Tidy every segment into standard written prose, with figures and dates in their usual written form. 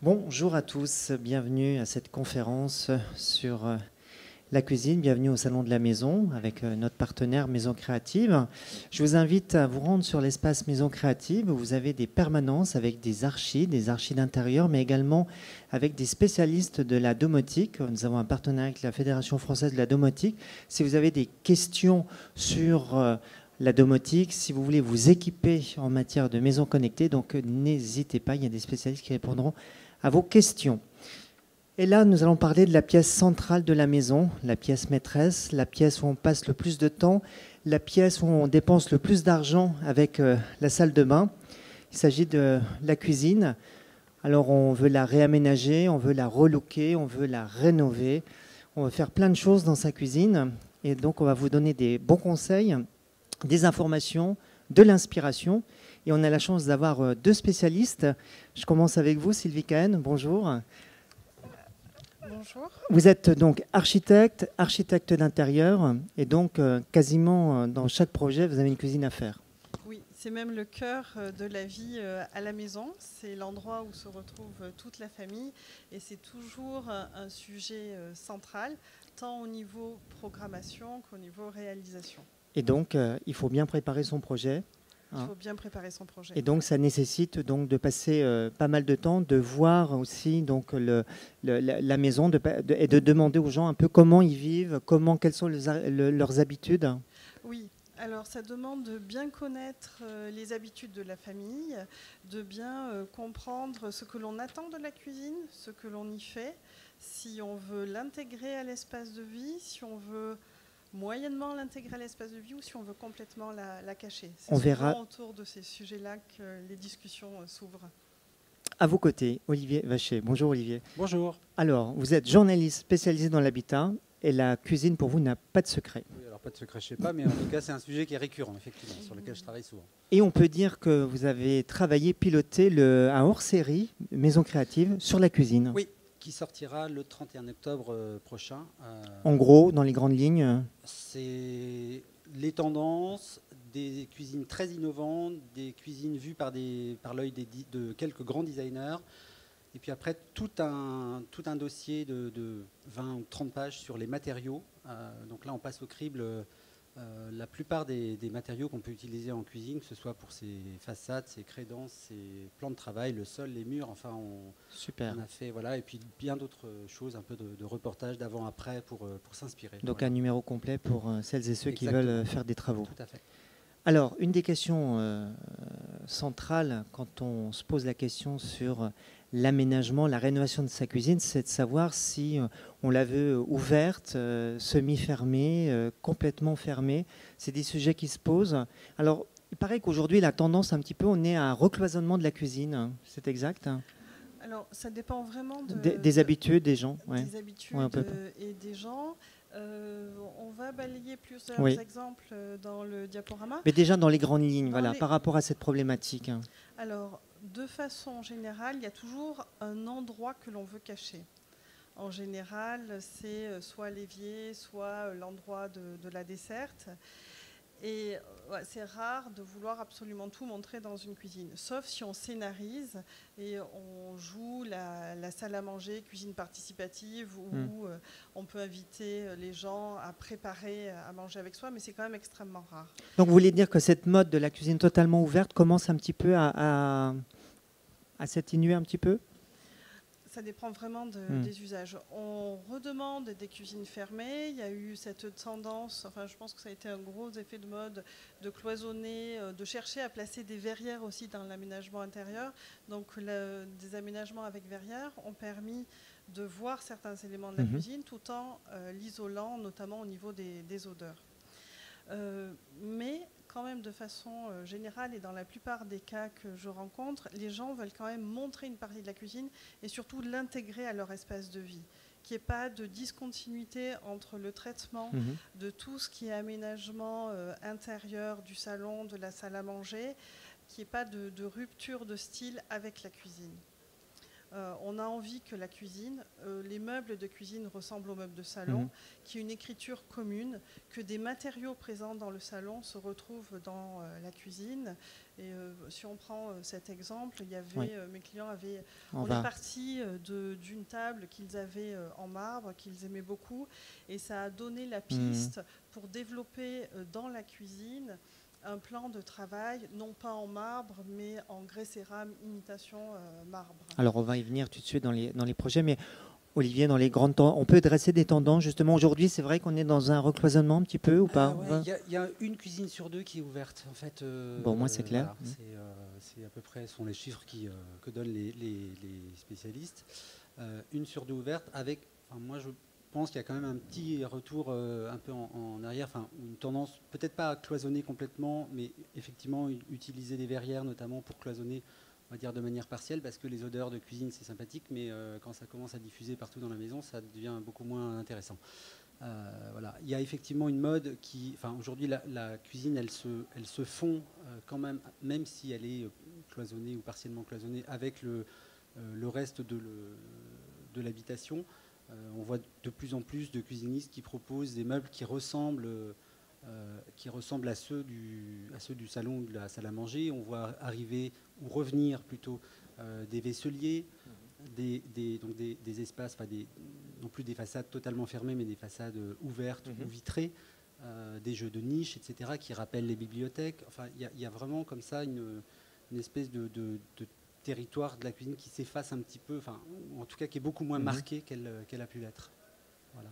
Bonjour à tous, bienvenue à cette conférence sur la cuisine, bienvenue au Salon de la Maison avec notre partenaire Maison Créative. Je vous invite à vous rendre sur l'espace Maison Créative où vous avez des permanences avec des archis d'intérieur, mais également avec des spécialistes de la domotique. Nous avons un partenariat avec la Fédération française de la domotique. Si vous avez des questions sur la domotique, si vous voulez vous équiper en matière de maison connectée, donc n'hésitez pas, il y a des spécialistes qui répondront à vos questions. Et là, nous allons parler de la pièce centrale de la maison, la pièce maîtresse, la pièce où on passe le plus de temps, la pièce où on dépense le plus d'argent avec la salle de bain. Il s'agit de la cuisine. Alors, on veut la réaménager, on veut la relooker, on veut la rénover. On veut faire plein de choses dans sa cuisine. Et donc, on va vous donner des bons conseils, des informations, de l'inspiration. Et on a la chance d'avoir deux spécialistes. Je commence avec vous, Sylvie Cahen. Bonjour. Bonjour. Vous êtes donc architecte d'intérieur, et donc quasiment dans chaque projet, vous avez une cuisine à faire. Oui, c'est même le cœur de la vie à la maison. C'est l'endroit où se retrouve toute la famille et c'est toujours un sujet central, tant au niveau programmation qu'au niveau réalisation. Et donc, il faut bien préparer son projet. Il faut bien préparer son projet. Et donc, ça nécessite donc de passer pas mal de temps, de voir aussi donc la maison et de demander aux gens un peu comment ils vivent, quelles sont leurs habitudes. Oui, alors ça demande de bien connaître les habitudes de la famille, de bien comprendre ce que l'on attend de la cuisine, ce que l'on y fait, si on veut l'intégrer à l'espace de vie, si on veut moyennement l'intégrer à l'espace de vie ou si on veut complètement la cacher. C'est souvent autour de ces sujets-là que les discussions s'ouvrent. À vos côtés, Olivier Vacher. Bonjour Olivier. Bonjour. Alors, vous êtes journaliste spécialisé dans l'habitat et la cuisine pour vous n'a pas de secret. Oui, alors pas de secret, je ne sais pas, mais en tout cas c'est un sujet qui est récurrent, effectivement, sur lequel je travaille souvent. Et on peut dire que vous avez travaillé, piloté un hors-série Maison Créative sur la cuisine. Oui, qui sortira le 31 octobre prochain. En gros, dans les grandes lignes, c'est les tendances des cuisines très innovantes, des cuisines vues par l'œil de quelques grands designers, et puis après tout un dossier de 20 ou 30 pages sur les matériaux. Donc là, on passe au crible la plupart des matériaux qu'on peut utiliser en cuisine, que ce soit pour ses façades, ses crédences, ses plans de travail, le sol, les murs, enfin super. On a fait, voilà, et puis bien d'autres choses, un peu de reportages d'avant-après pour s'inspirer. Donc voilà. Un numéro complet pour celles et ceux Exactement. qui veulent faire des travaux. Tout à fait. Alors, une des questions centrales quand on se pose la question sur l'aménagement, la rénovation de sa cuisine, c'est de savoir si on la veut ouverte, semi-fermée, complètement fermée. C'est des sujets qui se posent. Alors, il paraît qu'aujourd'hui, la tendance un petit peu, on est à un recloisonnement de la cuisine. C'est exact? Alors, ça dépend vraiment des habitudes des gens. Ouais. Des habitudes et des gens. On va balayer plusieurs exemples dans le diaporama. Mais déjà dans les grandes lignes, voilà, par rapport à cette problématique. Alors, de façon générale, il y a toujours un endroit que l'on veut cacher. En général, c'est soit l'évier, soit l'endroit de la desserte. Et c'est rare de vouloir absolument tout montrer dans une cuisine, sauf si on scénarise et on joue la salle à manger, cuisine participative, où on peut inviter les gens à préparer à manger avec soi, mais c'est quand même extrêmement rare. Donc vous voulez dire que cette mode de la cuisine totalement ouverte commence un petit peu à s'atténuer un petit peu? Ça dépend vraiment des usages. On redemande des cuisines fermées. Il y a eu cette tendance, enfin je pense que ça a été un gros effet de mode, de cloisonner, de chercher à placer des verrières aussi dans l'aménagement intérieur. Donc des aménagements avec verrières ont permis de voir certains éléments de la cuisine tout en l'isolant, notamment au niveau des odeurs. Mais quand même de façon générale et dans la plupart des cas que je rencontre, les gens veulent quand même montrer une partie de la cuisine et surtout l'intégrer à leur espace de vie. Qu'il n'y ait pas de discontinuité entre le traitement de tout ce qui est aménagement intérieur du salon, de la salle à manger, qu'il n'y ait pas de rupture de style avec la cuisine. On a envie que la cuisine, les meubles de cuisine ressemblent aux meubles de salon, qu'il y ait une écriture commune, que des matériaux présents dans le salon se retrouvent dans la cuisine, Et si on prend cet exemple, il y avait, Oui. mes clients avaient... On On va. est parti d'une table qu'ils avaient en marbre, qu'ils aimaient beaucoup, et ça a donné la piste pour développer dans la cuisine un plan de travail, non pas en marbre, mais en grès cérame, imitation marbre. Alors, on va y venir tout de suite dans les projets, mais Olivier, dans les grandes tendances, on peut dresser des tendances justement. Aujourd'hui, c'est vrai qu'on est dans un recloisonnement un petit peu ou pas? Ouais, il y a une cuisine sur deux qui est ouverte. En fait, Bon, moi, c'est clair. voilà, c'est à peu près, ce sont les chiffres que donnent les spécialistes. Une sur deux ouverte avec, enfin, moi je pense qu'il y a quand même un petit retour un peu en arrière, enfin une tendance peut-être pas à cloisonner complètement, mais effectivement utiliser des verrières notamment pour cloisonner, on va dire de manière partielle, parce que les odeurs de cuisine c'est sympathique, mais quand ça commence à diffuser partout dans la maison, ça devient beaucoup moins intéressant. Voilà. Il y a effectivement une mode qui, enfin aujourd'hui la cuisine elle se fond quand même si elle est cloisonnée ou partiellement cloisonnée avec le reste de l'habitation. On voit de plus en plus de cuisinistes qui proposent des meubles qui ressemblent à ceux du salon ou de la salle à manger. On voit arriver ou revenir plutôt des vaisseliers, donc des espaces, pas non plus des façades totalement fermées, mais des façades ouvertes ou vitrées, des jeux de niche, etc., qui rappellent les bibliothèques. Enfin, il y a vraiment comme ça une espèce de territoire de la cuisine qui s'efface un petit peu, enfin, en tout cas qui est beaucoup moins marqué qu'elle a pu l'être. Voilà.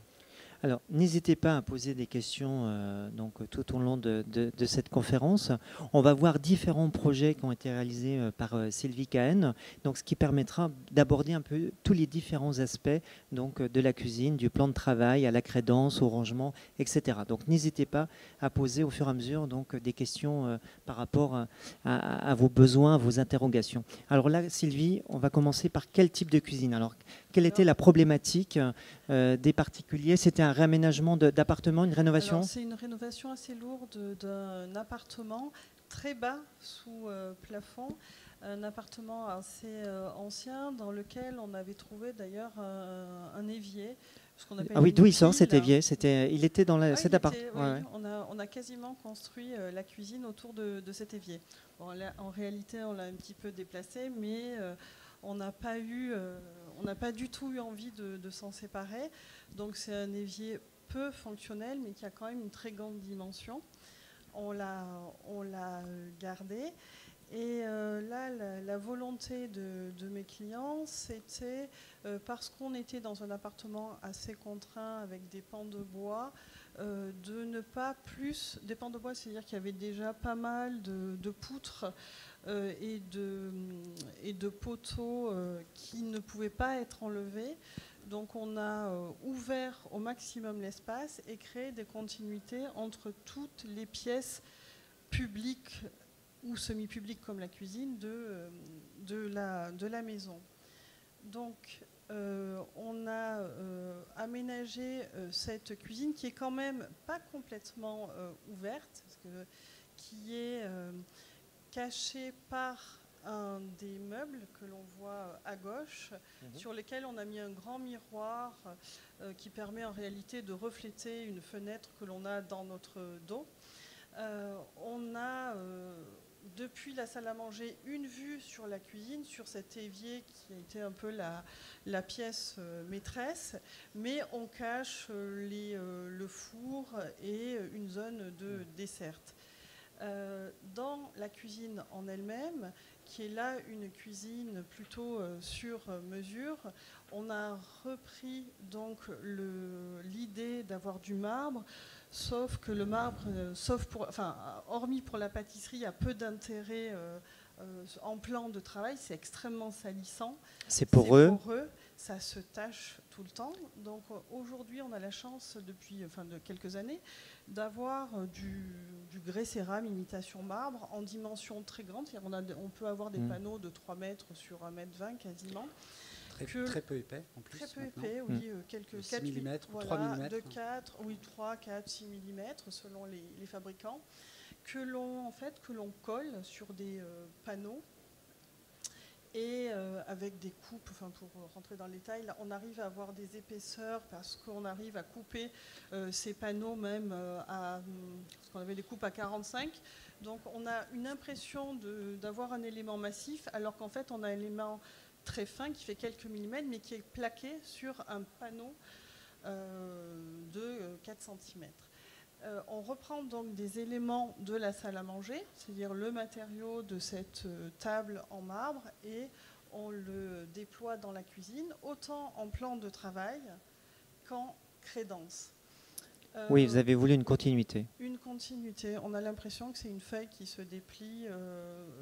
Alors, n'hésitez pas à poser des questions donc, tout au long de cette conférence. On va voir différents projets qui ont été réalisés par Sylvie Cahen, donc, ce qui permettra d'aborder un peu tous les différents aspects donc, de la cuisine, du plan de travail à la crédence, au rangement, etc. Donc, n'hésitez pas à poser au fur et à mesure donc, des questions par rapport à vos besoins, à vos interrogations. Alors là, Sylvie, on va commencer par quel type de cuisine? Alors, quelle était la problématique des particuliers? C'était un réaménagement d'appartement, une rénovation? C'est une rénovation assez lourde d'un appartement très bas sous plafond, un appartement assez ancien dans lequel on avait trouvé d'ailleurs un évier. Ce qu'on appelle Ah oui, d'où il une sort cet pile. évier? Il était dans cet appart. Oui, Ouais. on a quasiment construit la cuisine autour de cet évier. Bon, là, en réalité, on l'a un petit peu déplacé, mais on n'a pas du tout eu envie de s'en séparer. Donc c'est un évier peu fonctionnel, mais qui a quand même une très grande dimension. On l'a gardé. Et là, la volonté de mes clients, c'était, parce qu'on était dans un appartement assez contraint avec des pans de bois, de ne pas plus... Des pans de bois, c'est-à-dire qu'il y avait déjà pas mal de poutres et de poteaux qui ne pouvaient pas être enlevés. Donc on a ouvert au maximum l'espace et créé des continuités entre toutes les pièces publiques ou semi-publiques comme la cuisine de la maison. Donc on a aménagé cette cuisine qui est quand même pas complètement ouverte, qui est cachée par un des meubles que l'on voit à gauche, sur lesquels on a mis un grand miroir qui permet en réalité de refléter une fenêtre que l'on a dans notre dos. On a, depuis la salle à manger, une vue sur la cuisine, sur cet évier qui a été un peu la pièce maîtresse, mais on cache le four et une zone de dessert. Dans la cuisine en elle-même, qui est là une cuisine plutôt sur mesure, on a repris donc l'idée d'avoir du marbre, sauf que le marbre, hormis pour la pâtisserie, a peu d'intérêt en plan de travail, c'est extrêmement salissant. C'est poreux. Ça se tâche tout le temps. Donc aujourd'hui, on a la chance, depuis de quelques années, d'avoir du grès cérame imitation marbre en dimension très grande. On peut avoir des panneaux de 3 mètres sur 1,20 m quasiment. Très peu épais en plus. Très peu maintenant. épais, oui. Quelques 6 mm, 3 mm. De 4, oui, 3, 4, 6 mm selon les fabricants, que l'on colle sur des panneaux. Et avec des coupes, enfin pour rentrer dans le détail, là, on arrive à avoir des épaisseurs parce qu'on arrive à couper ces panneaux même parce qu'on avait des coupes à 45. Donc on a une impression d'avoir un élément massif alors qu'en fait on a un élément très fin qui fait quelques millimètres mais qui est plaqué sur un panneau de 4 cm. On reprend donc des éléments de la salle à manger, c'est-à-dire le matériau de cette table en marbre, et on le déploie dans la cuisine, autant en plan de travail qu'en crédence. Oui, vous avez voulu une continuité. Une continuité. On a l'impression que c'est une feuille qui se déplie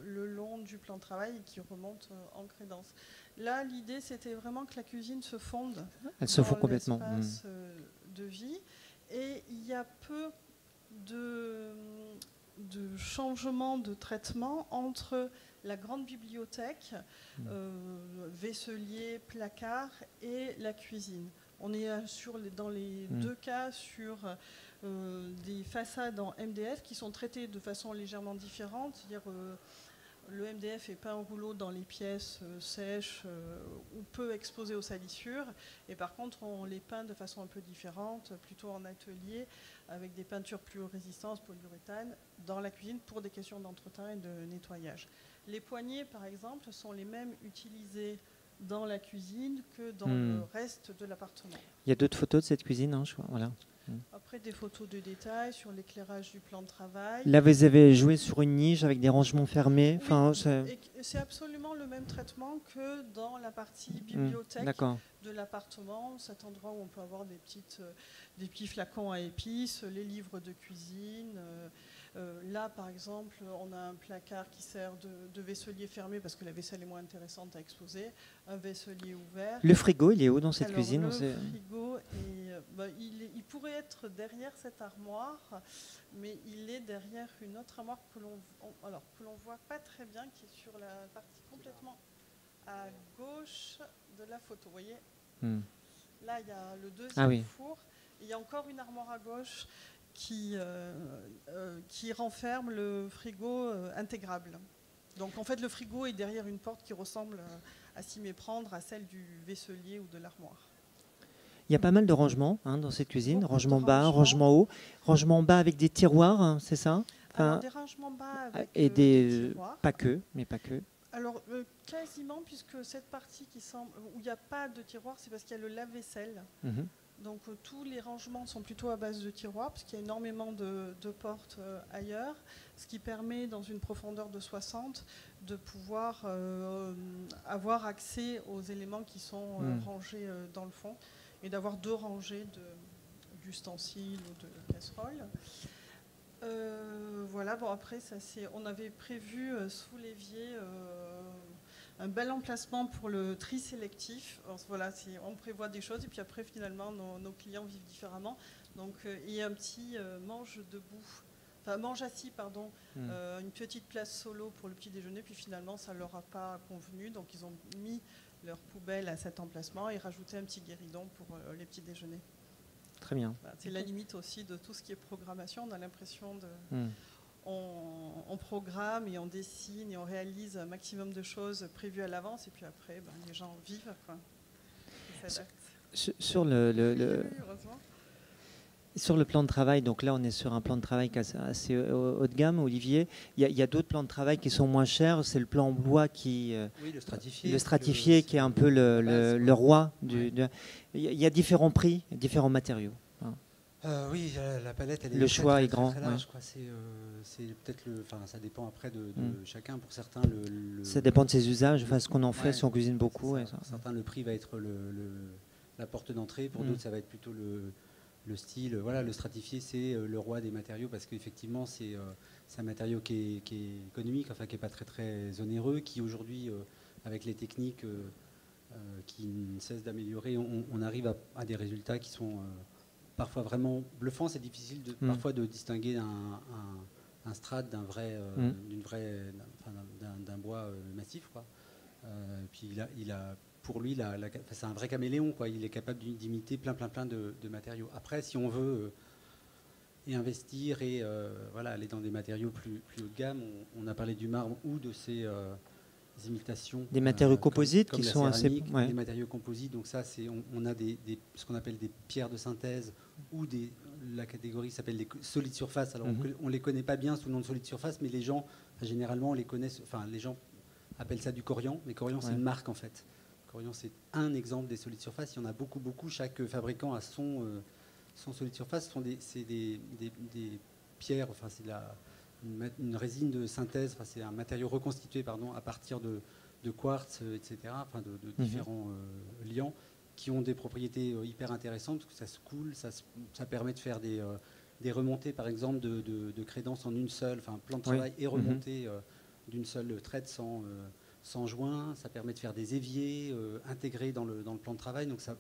le long du plan de travail et qui remonte en crédence. Là, l'idée, c'était vraiment que la cuisine se fonde. Elle se fond complètement. L'espace de vie. Et il y a peu de changements de traitement entre la grande bibliothèque, vaisselier, placard, et la cuisine. On est dans les deux cas sur des façades en MDF qui sont traitées de façon légèrement différente, c'est-à-dire le MDF est peint en rouleau dans les pièces sèches ou peu exposées aux salissures. Et par contre, on les peint de façon un peu différente, plutôt en atelier, avec des peintures plus résistantes, polyuréthane, dans la cuisine pour des questions d'entretien et de nettoyage. Les poignées, par exemple, sont les mêmes utilisées dans la cuisine que dans le reste de l'appartement. Il y a d'autres photos de cette cuisine, hein, je crois. Voilà. Après, des photos de détail sur l'éclairage du plan de travail. Là, vous avez joué sur une niche avec des rangements fermés. Oui, enfin, c'est absolument le même traitement que dans la partie bibliothèque de l'appartement, cet endroit où on peut avoir des petits flacons à épices, les livres de cuisine. Là, par exemple, on a un placard qui sert de vaisselier fermé parce que la vaisselle est moins intéressante à exposer, un vaisselier ouvert. Le frigo, il est où dans cette cuisine? Le frigo, il pourrait être derrière cette armoire, mais il est derrière une autre armoire que l'on voit pas très bien, qui est sur la partie complètement à gauche de la photo. Vous voyez, là, il y a le deuxième four. Il y a encore une armoire à gauche qui renferme le frigo intégrable. Donc en fait le frigo est derrière une porte qui ressemble à s'y méprendre à celle du vaisselier ou de l'armoire. Il y a pas mal de rangements dans cette cuisine, rangement bas, rangement haut, rangement bas avec des tiroirs, hein, c'est ça? Alors des rangements bas avec et des tiroirs. Pas que, mais pas que. Alors quasiment, puisque cette partie qui semble où il n'y a pas de tiroir, c'est parce qu'il y a le lave-vaisselle. Donc tous les rangements sont plutôt à base de tiroirs, parce qu'il y a énormément de portes ailleurs, ce qui permet, dans une profondeur de 60, de pouvoir avoir accès aux éléments qui sont rangés dans le fond, et d'avoir 2 rangées d'ustensiles ou de casseroles. Voilà, bon après, on avait prévu sous l'évier un bel emplacement pour le tri sélectif. Alors, voilà, on prévoit des choses et puis après finalement nos clients vivent différemment. Donc il y a un petit mange assis, pardon, une petite place solo pour le petit déjeuner, puis finalement ça leur a pas convenu, donc ils ont mis leur poubelle à cet emplacement et rajouté un petit guéridon pour les petits déjeuners. Très bien. Voilà, c'est la limite aussi de tout ce qui est programmation. On a l'impression on programme et on dessine et on réalise un maximum de choses prévues à l'avance et puis après les gens vivent, quoi. Sur le plan de travail, donc là on est sur un plan de travail assez haut de gamme, Olivier. Il y a d'autres plans de travail qui sont moins chers. C'est le plan en bois le stratifié qui est un peu le roi. Il y a différents prix, différents matériaux. Oui, la palette, elle est le choix est grand. Très large, je crois. C'est peut-être ça dépend après de chacun. Pour certains, ça dépend de ses usages, ce qu'on en fait, si on cuisine beaucoup. Pour certains, le prix va être la porte d'entrée. Pour d'autres, ça va être plutôt le style. Voilà, le stratifié, c'est le roi des matériaux parce qu'effectivement, c'est un matériau qui est économique, qui n'est pas très très onéreux, qui aujourd'hui, avec les techniques qui ne cessent d'améliorer, on arrive à des résultats qui sont parfois vraiment bluffant. C'est difficile parfois de distinguer un strate d'un bois massif, quoi. Puis pour lui, c'est un vrai caméléon, quoi. Il est capable d'imiter plein de matériaux. Après, si on veut investir et aller dans des matériaux plus haut de gamme, on a parlé du marbre ou de ces imitations. Des matériaux composites comme qui la sont céramique, assez... Ouais. des matériaux composites. Donc ça, on a ce qu'on appelle des pierres de synthèse ou la catégorie s'appelle les solides surface. Alors on les connaît pas bien sous le nom de solides surface, mais les gens, généralement, on les connaissent. Enfin, les gens appellent ça du Corian, mais Corian, c'est une marque en fait. Corian, c'est un exemple des solides surface. Il y en a beaucoup, beaucoup. Chaque fabricant a son solide surface. C'est des pierres. Enfin, c'est une résine de synthèse. Enfin, c'est un matériau reconstitué, à partir de quartz, etc. Enfin, de différents liants qui ont des propriétés hyper intéressantes parce que ça se coule, ça permet de faire des remontées, par exemple, de crédence en une seule. Enfin, plan de travail et remontée d'une seule traite sans joint. Ça permet de faire des éviers intégrés dans le plan de travail. Donc ça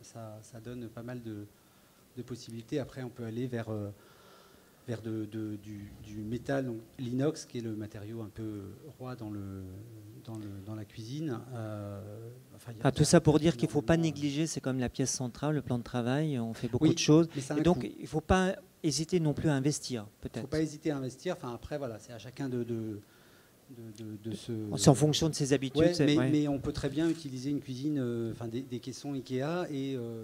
donne pas mal de possibilités. Après, on peut aller vers du métal, donc l'inox, qui est le matériau un peu roi dans la cuisine. Tout ça pour dire qu'il ne faut pas négliger, c'est comme la pièce centrale, le plan de travail, on fait beaucoup de choses. Et donc, il ne faut pas hésiter non plus à investir, peut-être. Il ne faut pas hésiter à investir. Enfin, après, voilà, c'est à chacun de se... C'est en fonction de ses habitudes. Mais on peut très bien utiliser une cuisine, des caissons Ikea,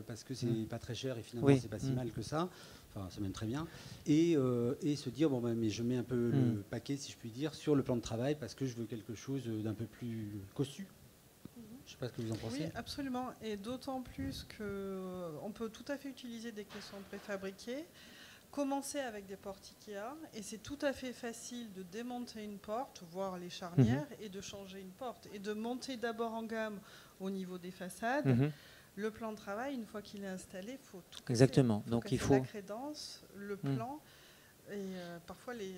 parce que c'est pas très cher et finalement, c'est pas si mal que ça. Enfin, c'est même très bien. Et se dire, mais je mets un peu le paquet, si je puis dire, sur le plan de travail parce que je veux quelque chose d'un peu plus cossu. Je ne sais pas ce que vous en pensez. Oui, absolument. Et d'autant plus qu'on peut tout à fait utiliser des caissons préfabriqués. Commencer avec des portes Ikea, et c'est tout à fait facile de démonter une porte, voir les charnières, et de changer une porte. Et de monter d'abord en gamme au niveau des façades. Le plan de travail, une fois qu'il est installé, il faut tout casser. Exactement. Donc il faut la crédence, le plan, et parfois les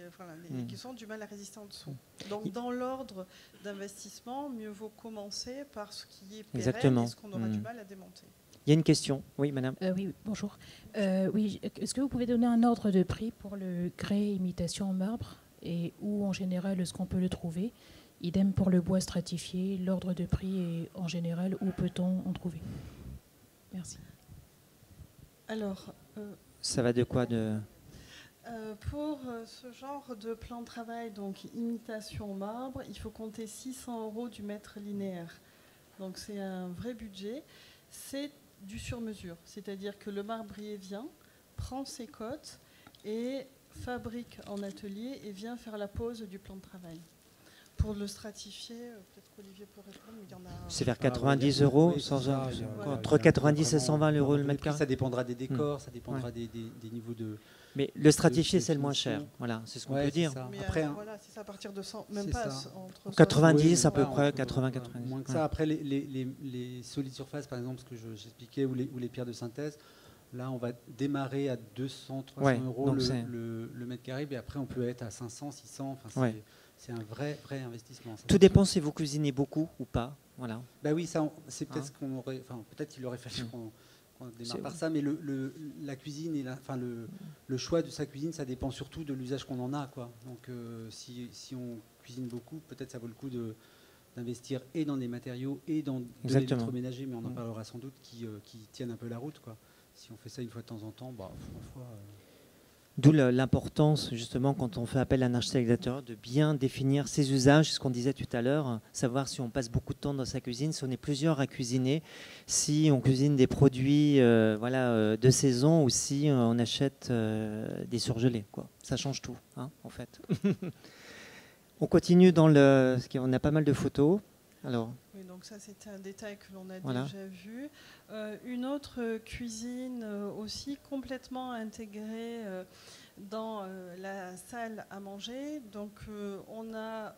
caissons ont du mal à résister en dessous. Donc dans l'ordre d'investissement, mieux vaut commencer par ce qui est pérenne et ce qu'on aura du mal à démonter. Il y a une question. Oui, madame. Oui, bonjour. Est-ce que vous pouvez donner un ordre de prix pour le grès imitation en marbre et où en général est-ce qu'on peut le trouver? Idem pour le bois stratifié, l'ordre de prix et en général où peut-on en trouver? Merci. Alors, ça va de quoi pour ce genre de plan de travail, donc imitation marbre, il faut compter 600 € du mètre linéaire. Donc c'est un vrai budget. C'est du sur-mesure, c'est-à-dire que le marbrier vient, prend ses cotes et fabrique en atelier et vient faire la pose du plan de travail. Pour le stratifier, peut-être qu'Olivier peut répondre, mais il y en a... C'est vers 90 €, entre 90 et 120 € le mètre carré. Ça dépendra des décors, ça dépendra des niveaux de... Mais le stratifié, c'est le moins cher. Voilà, c'est ce qu'on peut dire. Mais après, voilà, c'est ça à partir de 100, même pas entre 90 à peu près, 80-90. Moins que ça. Après, les solides surfaces, par exemple, ce que j'expliquais, ou les pierres de synthèse, là, on va démarrer à 200-300 € le mètre carré, et après, on peut être à 500, 600. Enfin, c'est un vrai investissement. Tout dépend si vous cuisinez beaucoup ou pas. Voilà. Bah oui, ça, c'est peut-être ce qu'on aurait... Enfin, peut-être qu'il aurait fallu qu'on démarre par ça, mais la cuisine et le choix de sa cuisine, ça dépend surtout de l'usage qu'on en a, quoi. Donc si on cuisine beaucoup, peut-être ça vaut le coup d'investir et dans des matériaux et dans de l'électroménager, mais on en parlera sans doute, qui tiennent un peu la route, quoi. Si on fait ça une fois de temps en temps, d'où l'importance, justement, quand on fait appel à un architecte d'intérieur, de bien définir ses usages, ce qu'on disait tout à l'heure, savoir si on passe beaucoup de temps dans sa cuisine, si on est plusieurs à cuisiner, si on cuisine des produits de saison ou si on achète des surgelés, quoi. Ça change tout, en fait. On continue on a pas mal de photos. Alors. Oui, donc ça c'était un détail que l'on a déjà vu. Une autre cuisine aussi complètement intégrée dans la salle à manger. Donc on a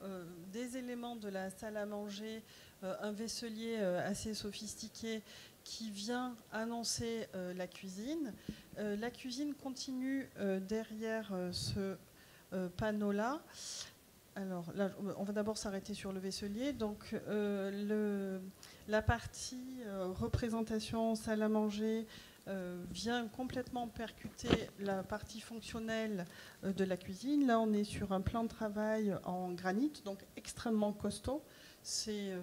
des éléments de la salle à manger, un vaisselier assez sophistiqué qui vient annoncer la cuisine. La cuisine continue derrière ce panneau-là. Alors là, on va d'abord s'arrêter sur le vaisselier. Donc la partie représentation, salle à manger vient complètement percuter la partie fonctionnelle de la cuisine. Là, on est sur un plan de travail en granit, donc extrêmement costaud. C'est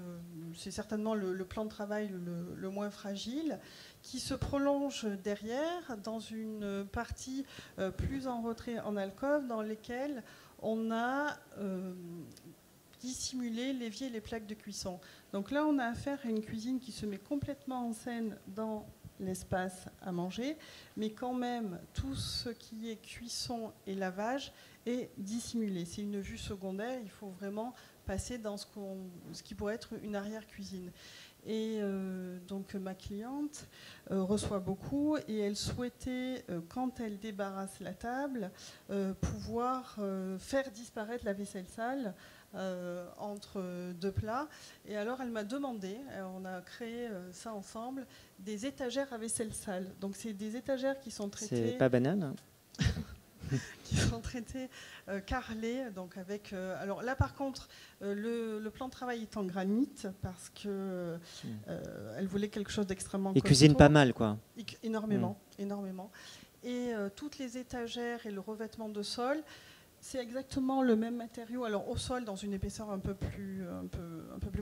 certainement le plan de travail le moins fragile, qui se prolonge derrière dans une partie plus en retrait, en alcôve, dans lesquelles on a dissimuler l'évier et les plaques de cuisson. Donc là, on a affaire à une cuisine qui se met complètement en scène dans l'espace à manger, mais quand même, tout ce qui est cuisson et lavage est dissimulé. C'est une vue secondaire, il faut vraiment passer dans ce qui pourrait être une arrière-cuisine. Et donc ma cliente reçoit beaucoup et elle souhaitait, quand elle débarrasse la table, pouvoir faire disparaître la vaisselle sale entre deux plats. Et alors elle m'a demandé, on a créé ça ensemble, des étagères à vaisselle sale. Donc c'est des étagères qui sont traitées... C'est pas banal. qui sont traités carrelés, donc avec. Alors là, par contre, le plan de travail est en granit parce que elle voulait quelque chose d'extrêmement. Ils cuisinent pas mal, quoi. Énormément, énormément. Et toutes les étagères et le revêtement de sol, c'est exactement le même matériau. Alors au sol, dans une épaisseur un peu plus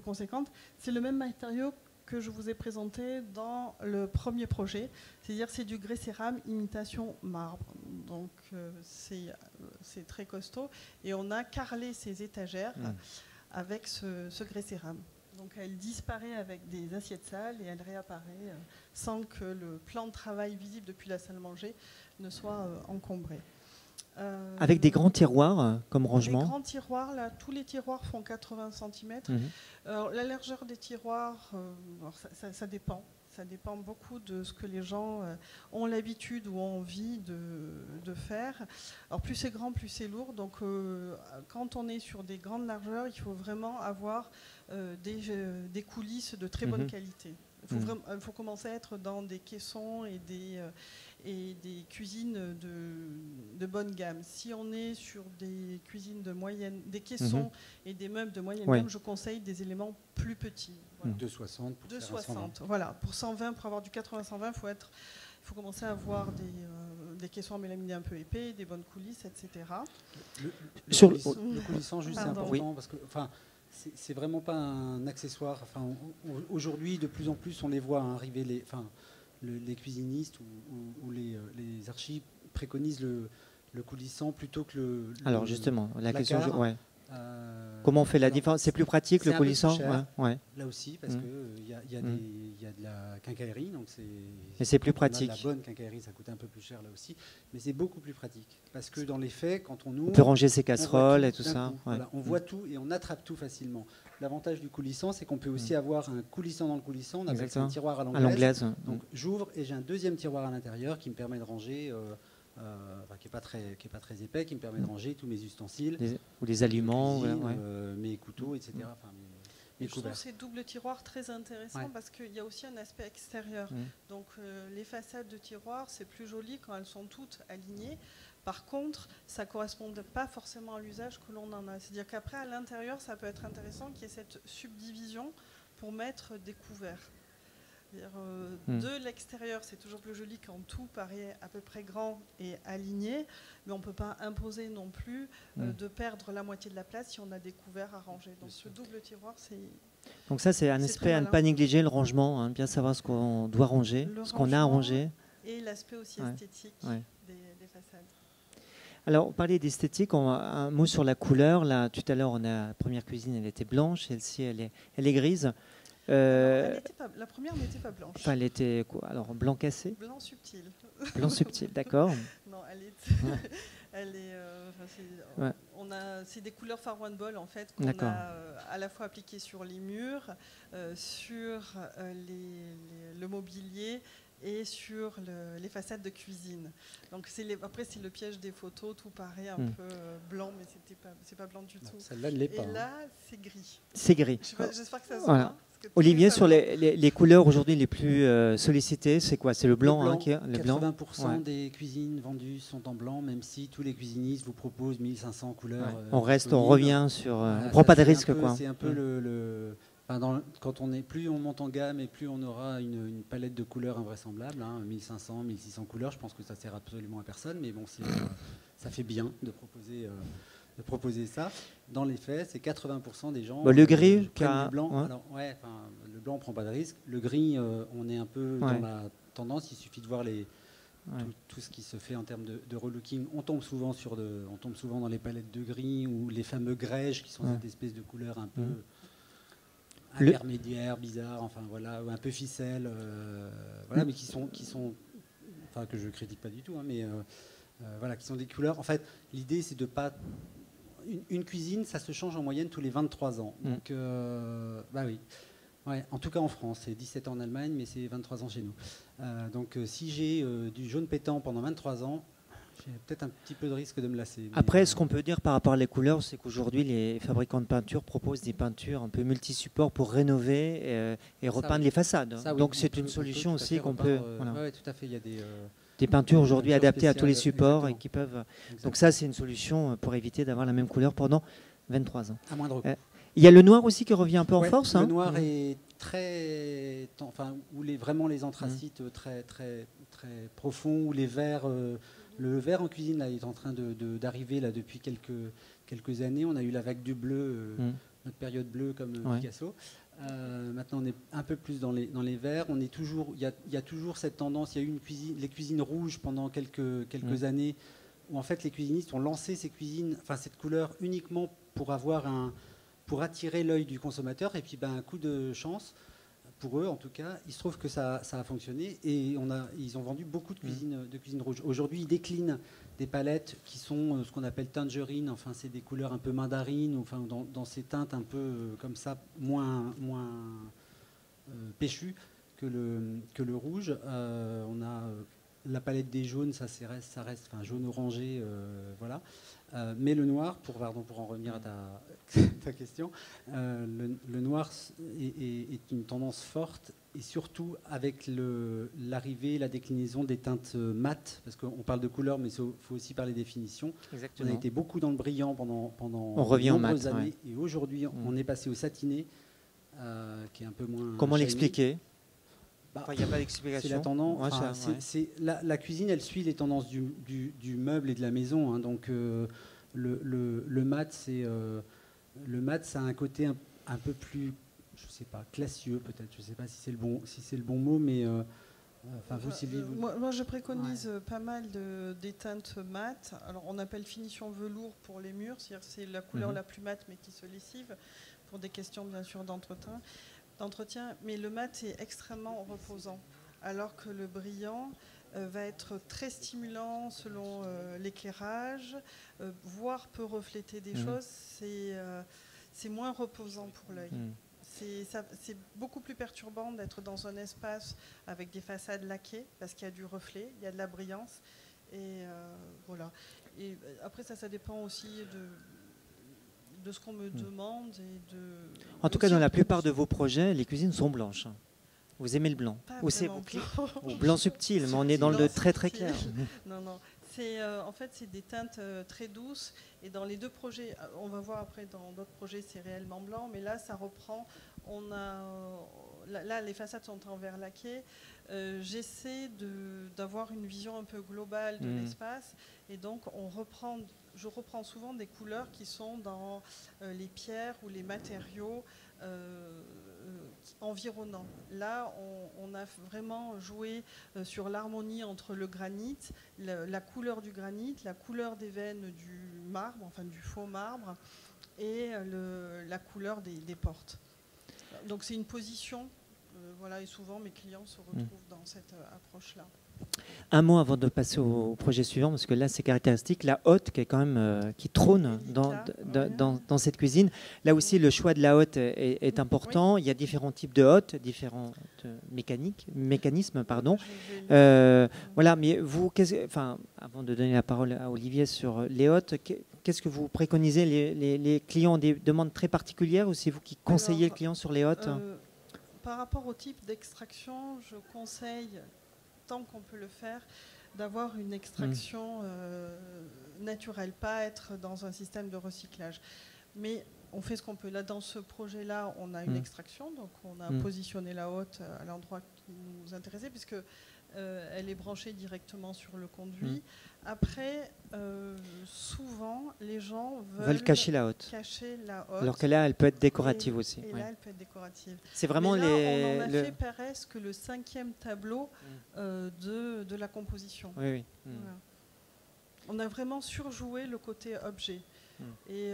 conséquente, c'est le même matériau que je vous ai présenté dans le premier projet, c'est-à-dire c'est du grès cérame imitation marbre. Donc c'est très costaud et on a carrelé ces étagères avec ce grès cérame. Donc elle disparaît avec des assiettes sales et elle réapparaît sans que le plan de travail visible depuis la salle à manger ne soit encombré. Avec des grands tiroirs comme rangement. Les grands tiroirs, là, tous les tiroirs font 80 cm. Alors, la largeur des tiroirs, ça dépend. Ça dépend beaucoup de ce que les gens ont l'habitude ou ont envie de faire. Alors plus c'est grand, plus c'est lourd. Donc quand on est sur des grandes largeurs, il faut vraiment avoir des coulisses de très bonne qualité. Il faut commencer à être dans des caissons et des cuisines de bonne gamme. Si on est sur des cuisines de moyenne, des caissons et des meubles de moyenne gamme, je conseille des éléments plus petits. Voilà. 2,60 pour 2,60. Voilà, pour 120, pour avoir du 80-120, il faut commencer à avoir des caissons en mélamine un peu épais, des bonnes coulisses, etc. Le coulissant, juste, c'est important parce que, enfin, c'est vraiment pas un accessoire. Enfin, aujourd'hui, de plus en plus, on les voit arriver. Les cuisinistes ou les archis préconisent le coulissant plutôt que le. Alors justement, la question. Comment on fait la différence? C'est plus pratique le coulissant, là aussi, parce qu'il y a de la quincaillerie, donc c'est plus pratique. La bonne quincaillerie, ça coûte un peu plus cher là aussi, mais c'est beaucoup plus pratique, parce que dans les faits, quand on ouvre, on peut ranger ses casseroles et tout ça. Voilà, on voit tout et on attrape tout facilement. L'avantage du coulissant, c'est qu'on peut aussi avoir un coulissant dans le coulissant, on appelle ça un tiroir à l'anglaise. Donc j'ouvre et j'ai un deuxième tiroir à l'intérieur qui me permet de ranger. Qui n'est pas très épais, qui me permet de ranger tous mes ustensiles. Ou les aliments. Mes couteaux, etc. Je trouve ces doubles tiroirs très intéressants parce qu'il y a aussi un aspect extérieur. Donc les façades de tiroirs, c'est plus joli quand elles sont toutes alignées. Par contre, ça ne correspond pas forcément à l'usage que l'on en a. C'est-à-dire qu'après, à l'intérieur, ça peut être intéressant qu'il y ait cette subdivision pour mettre des couverts. De l'extérieur, c'est toujours plus joli quand tout paraît à peu près grand et aligné, mais on ne peut pas imposer non plus de perdre la moitié de la place si on a des couverts à ranger. Donc ce double tiroir, c'est... Donc ça, c'est un aspect à ne pas négliger, le rangement, bien savoir ce qu'on doit ranger, ce qu'on a à ranger. Et l'aspect aussi esthétique des façades. Alors, on parlait d'esthétique, un mot sur la couleur. Là, tout à l'heure, la première cuisine, elle était blanche, celle-ci, elle est grise. La première n'était pas blanche. Enfin, elle était quoi? Alors, blanc cassé? Blanc subtil. Blanc subtil, d'accord. Non, c'est des couleurs Far One Ball en fait qu'on a à la fois appliquées sur les murs, sur le mobilier et sur les façades de cuisine. Donc après c'est le piège des photos, tout paraît un peu blanc, mais c'est pas blanc du tout. Celle-là ne l'est pas. Et là c'est gris. C'est gris. J'espère que ça se voit. Olivier, sur les couleurs aujourd'hui les plus sollicitées, c'est quoi? C'est le blanc, le blanc. 80% des cuisines vendues sont en blanc, même si tous les cuisinistes vous proposent 1500 couleurs. On revient sur... on ne prend pas de risque. C'est un peu quand plus on monte en gamme et plus on aura une palette de couleurs invraisemblables, 1500, 1600 couleurs, je pense que ça sert absolument à personne, mais bon, ça fait bien de proposer ça. Dans les faits, c'est 80% des gens le gris prennent du blanc. Alors, le blanc, on ne prend pas de risque. Le gris, on est un peu dans la tendance. Il suffit de voir tout ce qui se fait en termes de relooking. On tombe souvent dans les palettes de gris ou les fameux grèges qui sont cette espèce de couleur un peu intermédiaire, bizarre, enfin voilà, un peu ficelle, voilà, mais qui sont, enfin que je critique pas du tout, hein, mais voilà, qui sont des couleurs. En fait, l'idée c'est de pas une cuisine, ça se change en moyenne tous les 23 ans. Donc, bah oui. Ouais, en tout cas en France, c'est 17 ans en Allemagne, mais c'est 23 ans chez nous. Donc si j'ai du jaune pétant pendant 23 ans, j'ai peut-être un petit peu de risque de me lasser. Après, ce qu'on peut dire par rapport à les couleurs, c'est qu'aujourd'hui, les fabricants de peinture proposent des peintures un peu multi-supports pour rénover et repeindre les façades. Ça, oui, donc c'est une solution aussi qu'on peut... Voilà. Oui, tout à fait. Il y a des peintures aujourd'hui adaptées à tous les supports, exactement. et qui peuvent... Donc ça, c'est une solution pour éviter d'avoir la même couleur pendant 23 ans. À moindre coût. Il y a le noir aussi qui revient un peu en force. Le noir est très... Enfin, où vraiment les anthracites très, très, très profonds, ou les verts... le vert en cuisine là, est en train d'arriver là, depuis quelques années. On a eu la vague du bleu, notre période bleue comme Picasso. Maintenant, on est un peu plus dans les verts. Il y a toujours cette tendance. Il y a eu les cuisines rouges pendant quelques années, où en fait les cuisinistes ont lancé ces cuisines, enfin cette couleur uniquement pour attirer l'œil du consommateur. Et puis, un coup de chance pour eux, en tout cas, il se trouve que ça a fonctionné et ils ont vendu beaucoup de cuisine rouge. Aujourd'hui, ils déclinent des palettes qui sont ce qu'on appelle tangerine. Enfin, c'est des couleurs un peu mandarines, enfin dans ces teintes un peu comme ça, moins péchues que le rouge. On a la palette des jaunes, ça reste enfin, jaune orangé, voilà. Mais le noir, pour en revenir à ta question, le noir est une tendance forte, et surtout avec l'arrivée, la déclinaison des teintes mates, parce qu'on parle de couleur, mais il faut aussi parler des finitions. Exactement. On a été beaucoup dans le brillant pendant de nombreuses années, et aujourd'hui on est passé au satiné, qui est un peu moins... Comment l'expliquer ? Il n'y a pas d'explication. C'est la tendance. La cuisine, elle suit les tendances du meuble et de la maison. Hein, donc le mat, ça a un côté un peu plus, je sais pas, classieux peut-être. Je sais pas si c'est le bon mot, mais enfin vous, Sylvie. Moi, je préconise pas mal des teintes mates. Alors, on appelle finition velours pour les murs, c'est-à-dire que c'est la couleur la plus mate, mais qui se lessive pour des questions bien sûr d'entretien, mais le mat est extrêmement reposant, alors que le brillant va être très stimulant selon l'éclairage, voire peut refléter des choses. C'est moins reposant pour l'œil. C'est beaucoup plus perturbant d'être dans un espace avec des façades laquées, parce qu'il y a du reflet, il y a de la brillance, et voilà. Et après, ça dépend aussi de ce qu'on me demande. En tout cas, dans la plupart de vos projets, les cuisines sont blanches. Vous aimez le blanc? Ou c'est blanc subtil, mais on est dans le très très clair. Non. En fait, c'est des teintes très douces. Et dans les deux projets, on va voir après dans d'autres projets, c'est réellement blanc. Mais là, ça reprend. Là, les façades sont en verre laqué. J'essaie d'avoir une vision un peu globale de l'espace. Et donc, je reprends souvent des couleurs qui sont dans les pierres ou les matériaux environnants. Là, on a vraiment joué sur l'harmonie entre le granit, la couleur du granit, la couleur des veines du marbre, enfin du faux marbre, et la couleur des portes. Donc c'est une position, voilà, et souvent mes clients se retrouvent dans cette approche-là. Un mot avant de passer au projet suivant, parce que là c'est caractéristique, la hotte qui est quand même qui trône dans cette cuisine. Là aussi le choix de la hotte est important. Il y a différents types de hottes, différents mécanismes, pardon. Voilà, mais vous, avant de donner la parole à Olivier sur les hottes, qu'est-ce que vous préconisez? Les clients ont des demandes très particulières, ou c'est vous qui conseillez le client sur les hottes? Par rapport au type d'extraction, je conseille, tant qu'on peut le faire, d'avoir une extraction naturelle, pas être dans un système de recyclage. Mais on fait ce qu'on peut. Là, dans ce projet-là, on a une extraction, donc on a positionné la hotte à l'endroit qui nous intéressait, puisque Elle est branchée directement sur le conduit. Après, souvent, les gens veulent cacher la hotte. Alors que là, elle peut être décorative aussi. Et là, elle peut être décorative. C'est vraiment on en a fait presque le 5e tableau de la composition. Oui. Voilà. On a vraiment surjoué le côté objet. Et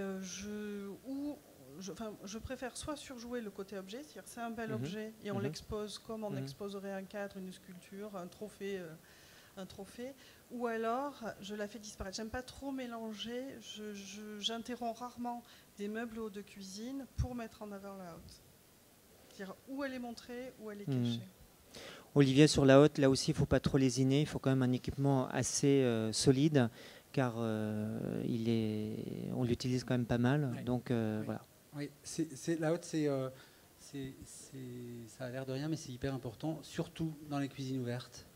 je préfère soit surjouer le côté objet, c'est-à-dire c'est un bel objet et on l'expose comme on exposerait un cadre, une sculpture, un trophée, ou alors je la fais disparaître. J'aime pas trop mélanger, j'interromps rarement des meubles hauts de cuisine pour mettre en avant la hotte. C'est-à-dire où elle est montrée, où elle est cachée. Olivier, sur la hotte, là aussi, il ne faut pas trop lésiner, il faut quand même un équipement assez solide, car on l'utilise quand même pas mal. Oui. Donc voilà. Oui, la hotte, ça a l'air de rien, mais c'est hyper important, surtout dans les cuisines ouvertes.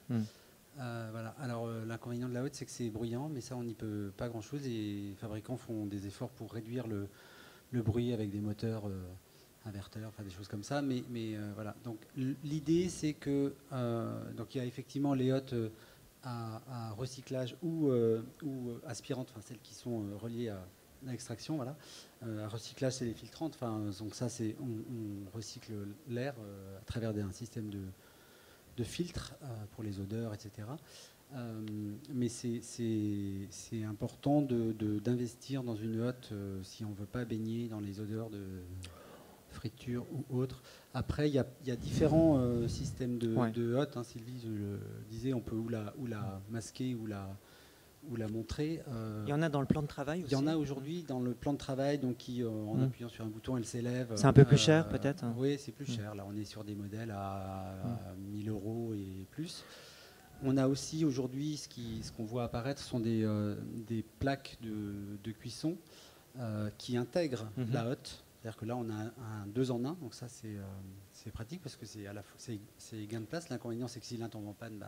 Voilà. Alors l'inconvénient de la hotte, c'est que c'est bruyant, mais ça, on n'y peut pas grand-chose. Et les fabricants font des efforts pour réduire le bruit avec des moteurs inverteurs, enfin des choses comme ça. Mais voilà. Donc l'idée, c'est que donc il y a effectivement les hottes à recyclage ou aspirantes, enfin celles qui sont reliées à l'extraction, voilà. À recyclage, c'est les filtrantes. Enfin, donc ça, on recycle l'air à travers un système de filtres pour les odeurs, etc. Mais c'est important d'investir dans une hotte si on ne veut pas baigner dans les odeurs de friture ou autre. Après, il y a différents systèmes de hotte. Hein, Sylvie le disait, on peut ou la masquer ou la montrer. Il y en a dans le plan de travail aussi. Il y en a aujourd'hui dans le plan de travail, donc en appuyant sur un bouton, elle s'élève. C'est un peu plus cher peut-être. Oui, c'est plus cher. Là, on est sur des modèles à 1 000 € et plus. On a aussi aujourd'hui, ce qu'on voit apparaître, sont des plaques de cuisson qui intègrent la hotte. C'est-à-dire que là, on a un 2 en 1, donc ça, c'est pratique parce que c'est gain de place. L'inconvénient, c'est que si l'un tombe en panne, il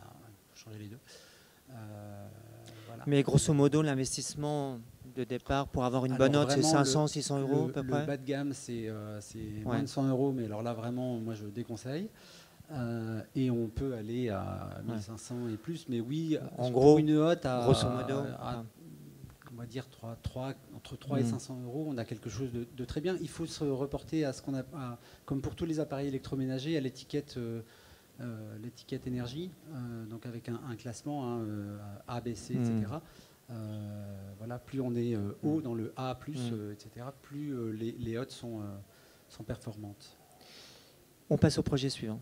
faut changer les deux. Voilà. Mais grosso modo, l'investissement de départ pour avoir une bonne note, c'est 500, 600 € à peu près. Le bas de gamme, c'est moins de 100 €, mais alors là, vraiment, moi, je déconseille. Et on peut aller à 1500 et plus, mais oui, en gros, une hotte grosso modo, on va dire entre 3 et 500 €, on a quelque chose de très bien. Il faut se reporter à ce qu'on a, comme pour tous les appareils électroménagers, à l'étiquette énergie, donc avec un classement A, B, C, etc. Voilà, plus on est haut dans le A+, etc., plus les hottes sont performantes. On passe au projet suivant.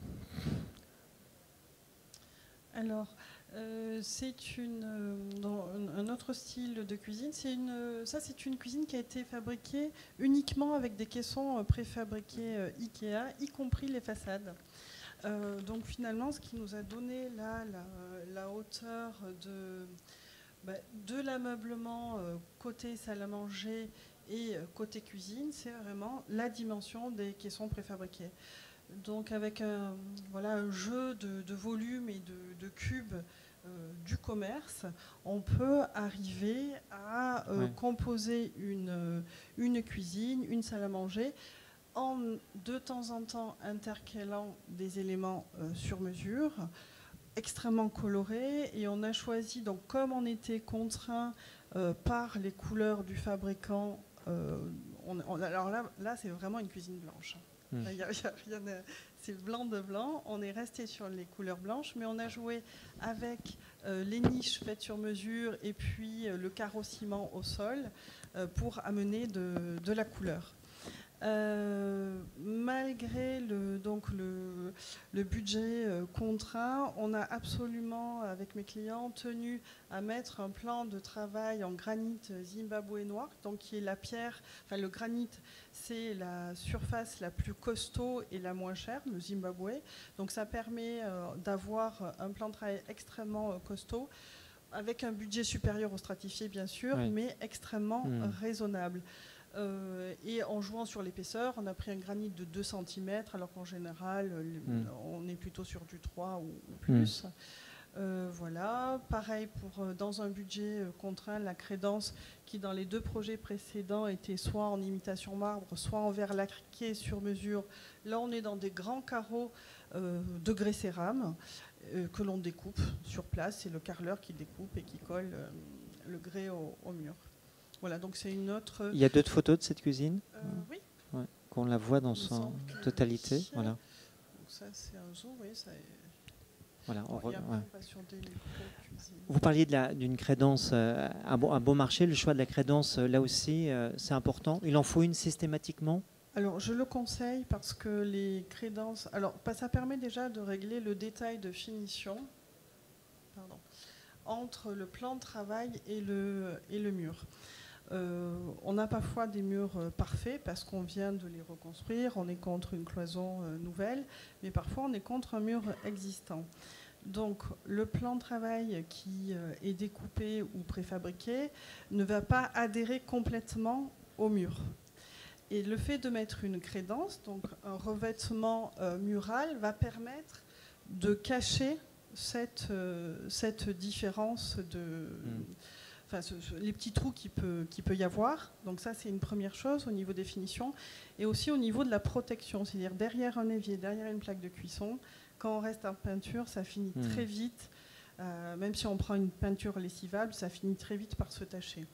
Alors, c'est un autre style de cuisine. C'est une cuisine qui a été fabriquée uniquement avec des caissons préfabriqués Ikea, y compris les façades. Donc finalement, ce qui nous a donné là la hauteur de l'ameublement côté salle à manger et côté cuisine, c'est vraiment la dimension des caissons préfabriqués. Donc avec un jeu de volume et de cubes du commerce, on peut arriver à composer une cuisine, une salle à manger, en de temps en temps intercalant des éléments sur mesure, extrêmement colorés. Et on a choisi, donc comme on était contraint par les couleurs du fabricant, alors là c'est vraiment une cuisine blanche. C'est blanc de blanc. On est resté sur les couleurs blanches, mais on a joué avec les niches faites sur mesure et puis le carrossiment au sol pour amener de la couleur. Malgré le budget contraint, on a absolument, avec mes clients, tenu à mettre un plan de travail en granit Zimbabwe noir, donc qui est la pierre, enfin le granit, c'est la surface la plus costaud et la moins chère, le Zimbabwe. Donc ça permet d'avoir un plan de travail extrêmement costaud, avec un budget supérieur au stratifié bien sûr, mais extrêmement raisonnable. Et en jouant sur l'épaisseur, on a pris un granit de 2 cm, alors qu'en général, on est plutôt sur du 3 ou plus. Voilà, pareil pour dans un budget contraint, la crédence qui dans les 2 projets précédents était soit en imitation marbre, soit en verre laqué sur mesure. Là, on est dans des grands carreaux de grès cérame que l'on découpe sur place. C'est le carreleur qui découpe et qui colle le grès au mur. Voilà, donc c'est une autre... Il y a d'autres photos de cette cuisine Oui. Ouais, qu'on la voit dans son totalité. Voilà. Donc ça, c'est un zoom, oui, ça est... Voilà, Et après, on passe sur des micro-cuisines. Vous parliez d'une crédence, un bon marché. Le choix de la crédence, là aussi, c'est important. Il en faut une systématiquement? Alors, je le conseille parce que les crédences... Alors, ça permet déjà de régler le détail de finition entre le plan de travail et le mur. On a parfois des murs parfaits parce qu'on vient de les reconstruire, on est contre une cloison nouvelle, mais parfois on est contre un mur existant. Donc le plan de travail qui est découpé ou préfabriqué ne va pas adhérer complètement au mur. Et le fait de mettre une crédence, donc un revêtement mural, va permettre de cacher cette différence de... Enfin, les petits trous qu'il peut y avoir. Donc ça, c'est une première chose au niveau des finitions. Et aussi au niveau de la protection. C'est-à-dire derrière un évier, derrière une plaque de cuisson, quand on reste en peinture, ça finit très vite. Même si on prend une peinture lessivable, ça finit très vite par se tacher.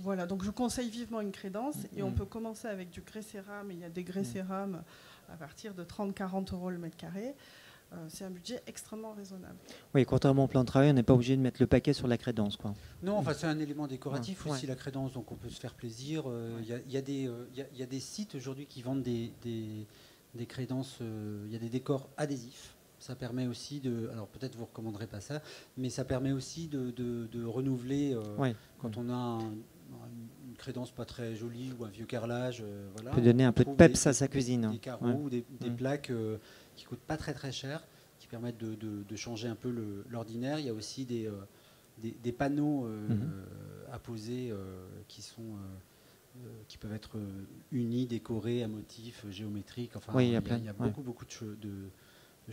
Voilà, donc je conseille vivement une crédence. Et on peut commencer avec du grès cérame. Il y a des grès cérame à partir de 30-40 € le mètre carré. C'est un budget extrêmement raisonnable. Oui, contrairement au plan de travail, on n'est pas obligé de mettre le paquet sur la crédence, quoi. Non, enfin c'est un élément décoratif aussi, Ouais. la crédence, donc on peut se faire plaisir. Il y a des sites aujourd'hui qui vendent des crédences, il y a des décors adhésifs. Ça permet aussi de, alors peut-être vous ne recommanderez pas ça, mais ça permet aussi de renouveler quand on a une crédence pas très jolie ou un vieux carrelage. Voilà, On peut donner un peu de peps à sa cuisine. Des carreaux ou des plaques qui ne coûtent pas très très cher, qui permettent de changer un peu l'ordinaire. Il y a aussi des panneaux à poser qui peuvent être unis, décorés à motifs géométriques. Enfin, oui, il y a beaucoup de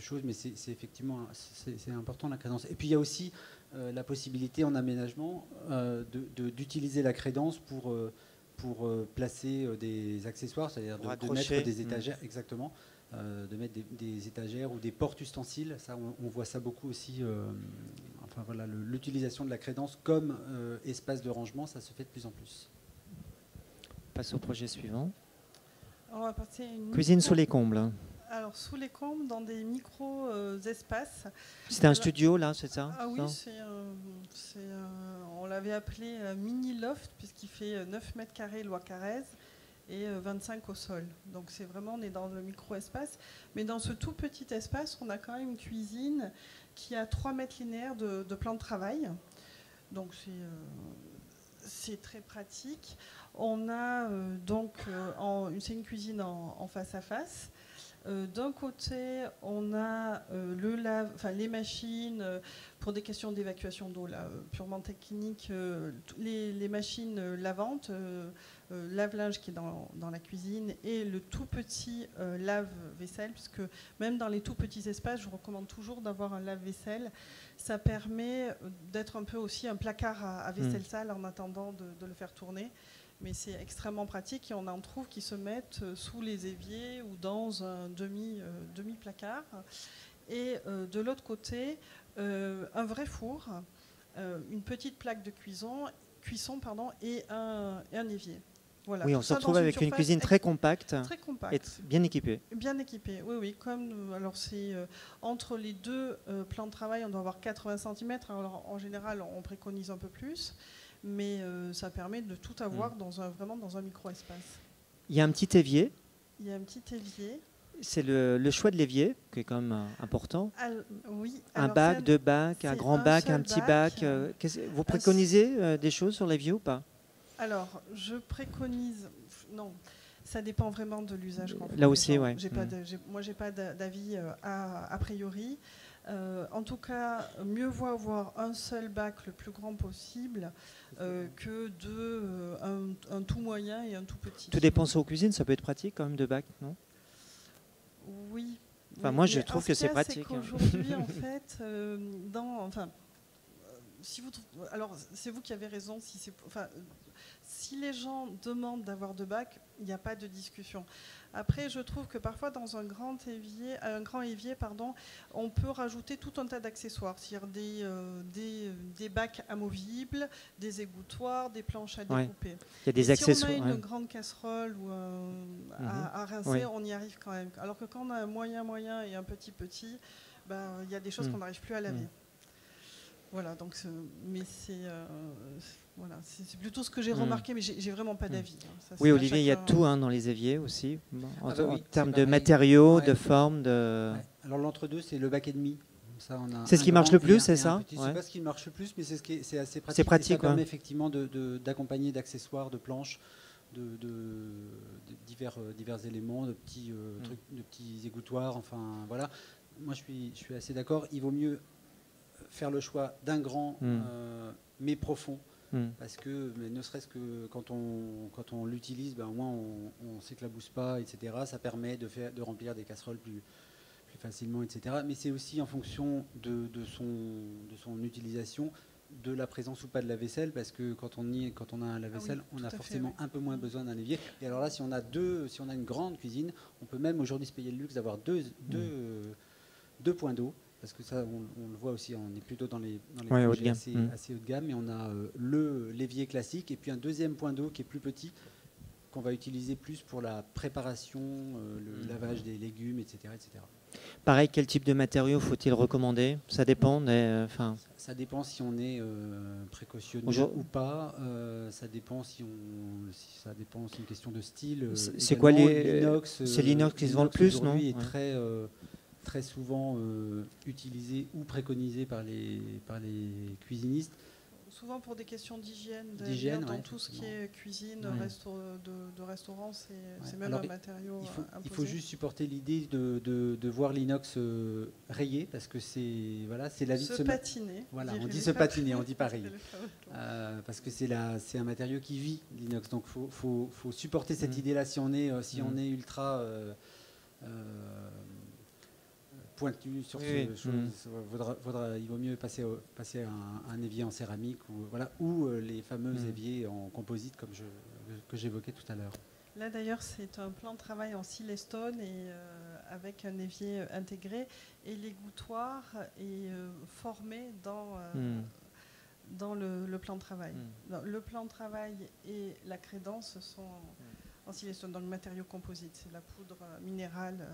choses, mais c'est effectivement c'est important la crédence. Et puis il y a aussi la possibilité en aménagement d'utiliser la crédence pour placer des accessoires, c'est-à-dire de mettre des étagères, exactement, de mettre des étagères ou des porte-ustensiles. Ça, on voit ça beaucoup aussi. Enfin voilà, l'utilisation de la crédence comme espace de rangement, ça se fait de plus en plus. On passe au projet suivant. On va passer à une Cuisine sous les combles. Alors, sous les combles, dans des micro-espaces. C'était un studio, là, c'est ça? Ah oui, on l'avait appelé mini-loft, puisqu'il fait 9 mètres carrés loi Carrez et 25 au sol. Donc, c'est vraiment, on est dans le micro-espace. Mais dans ce tout petit espace, on a quand même une cuisine qui a 3 mètres linéaires de plan de travail. Donc, c'est très pratique. On a c'est une cuisine en face à face. D'un côté, on a les machines pour des questions d'évacuation d'eau purement techniques, les machines lavantes, lave-linge qui est dans la cuisine et le tout petit lave-vaisselle, puisque même dans les tout petits espaces, je recommande toujours d'avoir un lave-vaisselle. Ça permet d'être un peu aussi un placard à vaisselle sale en attendant de le faire tourner. Mais c'est extrêmement pratique et on en trouve qui se mettent sous les éviers ou dans un demi-placard. Et de l'autre côté, un vrai four, une petite plaque de cuisson et un évier. Voilà. Oui, on se retrouve avec une cuisine très compacte et bien équipée. Bien équipée, oui. Alors c'est entre les deux plans de travail, on doit avoir 80 cm. Alors en général, on préconise un peu plus. Mais ça permet de tout avoir vraiment dans un micro-espace. Il y a un petit évier. Il y a un petit évier. C'est le choix de l'évier qui est quand même important. Oui. Un bac, deux bacs, un grand bac, un petit bac. Vous préconisez des choses sur l'évier ou pas? Alors, je préconise... Non, ça dépend vraiment de l'usage qu'on fait. Là aussi, oui. Moi, je n'ai pas d'avis a priori. En tout cas, mieux vaut avoir un seul bac le plus grand possible que un tout moyen et un tout petit. Tout dépend aux cuisines, ça peut être pratique quand même, deux bacs, non? Oui, Enfin, Oui, moi, je mais trouve ce que qu'il y c'est a, pratique. Qu'aujourd'hui, en fait, si vous, alors c'est vous qui avez raison. Si les gens demandent d'avoir de bac, il n'y a pas de discussion. Après, je trouve que parfois dans un grand évier, on peut rajouter tout un tas d'accessoires, c'est-à-dire des bacs amovibles, des égouttoirs, des planches à découper. Il y a des accessoires. Si on a une grande casserole ou à rincer, on y arrive quand même. Alors que quand on a un moyen et un petit, il y a des choses qu'on n'arrive plus à laver. Voilà, donc, mais c'est plutôt ce que j'ai remarqué, mais j'ai vraiment pas d'avis. Oui, Olivier, il y a tout dans les éviers aussi, en termes de pareil. matériaux, de formes. De... Ouais. Alors l'entre-deux, c'est le bac et demi. C'est ce qui marche le plus, c'est ça? C'est pas ce qui marche le plus, mais c'est assez pratique. C'est pratique, ça permet effectivement d'accompagner d'accessoires, de planches, de divers éléments, de petits trucs, de petits égouttoirs. Enfin voilà. Moi, je suis assez d'accord. Il vaut mieux faire le choix d'un grand mais profond, parce que ne serait-ce que quand on l'utilise, au moins on s'éclabousse pas, etc. Ça permet de remplir des casseroles plus facilement, etc. Mais c'est aussi en fonction de son utilisation, de la présence ou pas de la vaisselle, parce que quand on a un lave-vaisselle, on a forcément un peu moins besoin d'un évier. Et alors là, si on a une grande cuisine, on peut même aujourd'hui se payer le luxe d'avoir deux points d'eau. Parce que ça, on le voit aussi, on est plutôt dans les projets assez haut de gamme, mais on a l'évier classique et puis un deuxième point d'eau qui est plus petit, qu'on va utiliser plus pour la préparation, le lavage des légumes, etc., etc. Pareil, quel type de matériaux faut-il recommander? Ça dépend. Ça dépend si on est précautionneux ou pas. Ça dépend c'est une question de style. C'est quoi l'inox? C'est l'inox qui se vend le plus, non? Est très souvent utilisé ou préconisé par les cuisinistes. Souvent pour des questions d'hygiène, dans tout ce qui est cuisine, de restaurant, c'est même un matériau imposé. Il faut juste supporter l'idée de voir l'inox rayé, parce que c'est la vie de patiner. Voilà, on dit se patiner, on dit pas rayer. Parce que c'est un matériau qui vit, l'inox. Donc faut supporter cette idée-là si on est ultra pointu sur ce chose. Il vaut mieux passer un évier en céramique ou les fameux éviers en composite que j'évoquais tout à l'heure. Là d'ailleurs c'est un plan de travail en Silestone et avec un évier intégré, et l'égouttoir est formé dans le plan de travail. Le plan de travail et la crédence sont en Silestone, dans le matériau composite, c'est la poudre minérale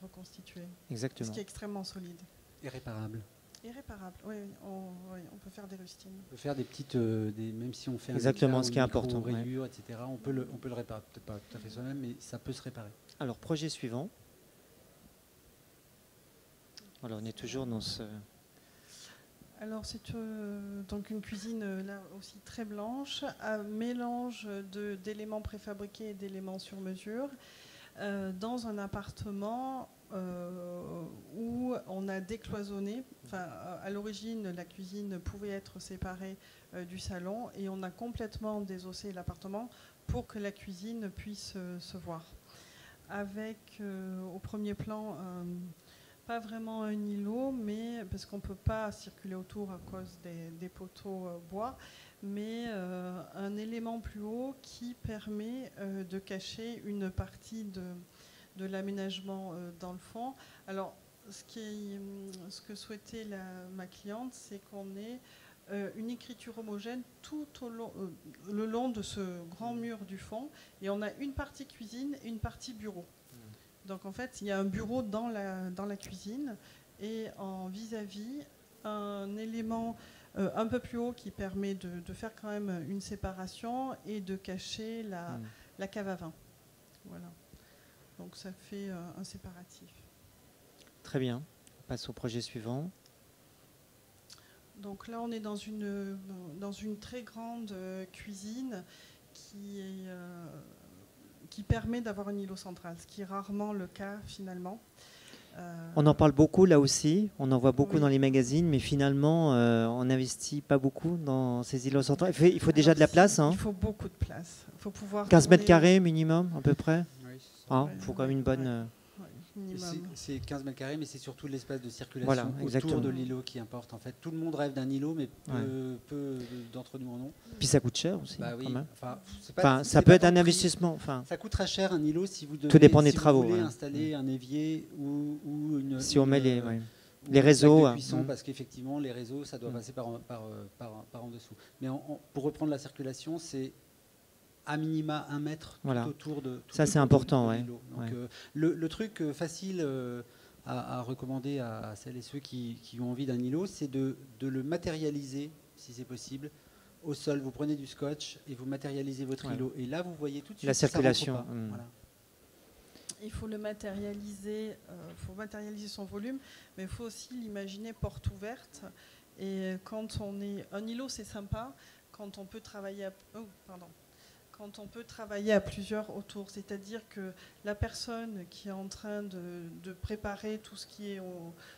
reconstituée. Exactement. Ce qui est extrêmement solide. Et réparable. Oui, on peut faire des rustines. On peut faire des petites, même si on fait exactement ce qui est important, rayures, etc. On peut le réparer, peut-être pas tout à fait soi-même, mais ça peut se réparer. Alors projet suivant. Alors on est toujours dans ce. Alors c'est donc une cuisine là aussi très blanche, un mélange d'éléments préfabriqués et d'éléments sur mesure. Dans un appartement où on a décloisonné. À l'origine, la cuisine pouvait être séparée du salon, et on a complètement désossé l'appartement pour que la cuisine puisse se voir. Avec au premier plan pas vraiment un îlot, mais parce qu'on ne peut pas circuler autour à cause des poteaux bois, mais un élément plus haut qui permet de cacher une partie de l'aménagement dans le fond. Alors, ce que souhaitait ma cliente, c'est qu'on ait une écriture homogène tout le long de ce grand mur du fond, et on a une partie cuisine et une partie bureau. Donc en fait, il y a un bureau dans la cuisine, et en vis-à-vis, un élément un peu plus haut qui permet de faire quand même une séparation et de cacher la cave à vin. Voilà. Donc ça fait un séparatif. Très bien. On passe au projet suivant. Donc là, on est dans une très grande cuisine qui permet d'avoir un îlot central, ce qui est rarement le cas finalement. On en parle beaucoup là aussi, on en voit beaucoup dans les magazines, mais finalement, on n'investit pas beaucoup dans ces îlots centraux. Il faut déjà de la place. Il faut beaucoup de place. Il faut pouvoir 15 mètres carrés minimum, à peu près. Oui, il faut quand même une bonne... minimum. C'est 15 mètres carrés, mais c'est surtout l'espace de circulation Voilà, autour exactement. de l'îlot qui importe. En fait, tout le monde rêve d'un îlot, mais peu d'entre nous en ont. Puis ça coûte cher aussi. Bah oui. quand même. Enfin, Ça peut être un investissement. Enfin, Ça coûtera cher un îlot si vous devez. Tout dépend des si travaux, Vous voulez ouais. installer un évier ou une. si on met les, ou les une réseaux. plaque de cuisson, mm. parce qu'effectivement, les réseaux, ça doit passer par en dessous. Mais pour reprendre la circulation, c'est à minima 1 mètre Voilà. tout autour de. Ça, c'est important, ouais. l'îlot. Donc, Ouais. le truc facile à recommander à celles et ceux qui ont envie d'un îlot, c'est de le matérialiser, si c'est possible. Au sol, vous prenez du scotch et vous matérialisez votre Ouais. îlot. Et là, vous voyez tout de suite La si ça rentre circulation, pas. mm. Voilà. Il faut le matérialiser, faut matérialiser son volume, mais il faut aussi l'imaginer porte ouverte. Et quand on est un îlot, c'est sympa quand on peut travailler quand on peut travailler à plusieurs autour. C'est-à-dire que la personne qui est en train de préparer tout ce qui est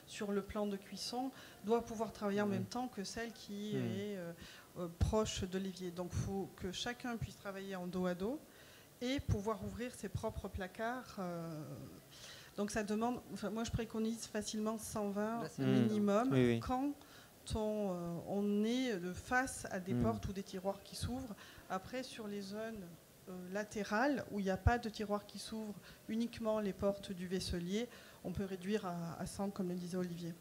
sur le plan de cuisson doit pouvoir travailler en même temps que celle qui est proche de l'évier. Donc il faut que chacun puisse travailler en dos à dos et pouvoir ouvrir ses propres placards. Donc ça demande, moi je préconise facilement 120 minimum Oui, oui. quand on est face à des portes ou des tiroirs qui s'ouvrent. Après, sur les zones latérales où il n'y a pas de tiroir qui s'ouvre, uniquement les portes du vaisselier, on peut réduire à 100, comme le disait Olivier.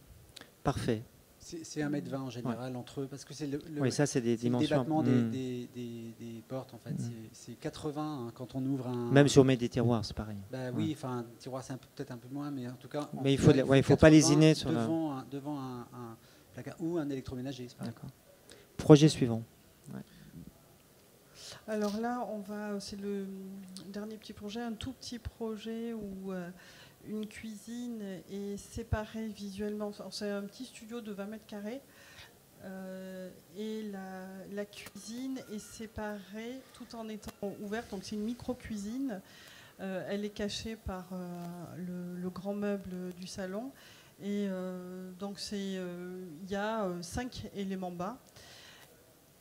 Parfait. C'est 1,20 m en général entre eux, parce que c'est Oui, ça, c'est des c'est le dimensions. débattement Mm. des portes en fait. C'est 80 hein, quand on ouvre un. Même si on met des tiroirs, c'est pareil. Bah oui, enfin un tiroir c'est peut-être un peu moins, mais en tout cas. Mais il faut pas 80 lésiner sur la. devant un placard ou un électroménager. C'est pareil. D'accord. Projet suivant. Alors là, c'est le dernier petit projet, un tout petit projet où une cuisine est séparée visuellement. C'est un petit studio de 20 mètres carrés et la cuisine est séparée tout en étant ouverte. Donc c'est une micro-cuisine. Elle est cachée par le grand meuble du salon. Et donc il y a 5 éléments bas.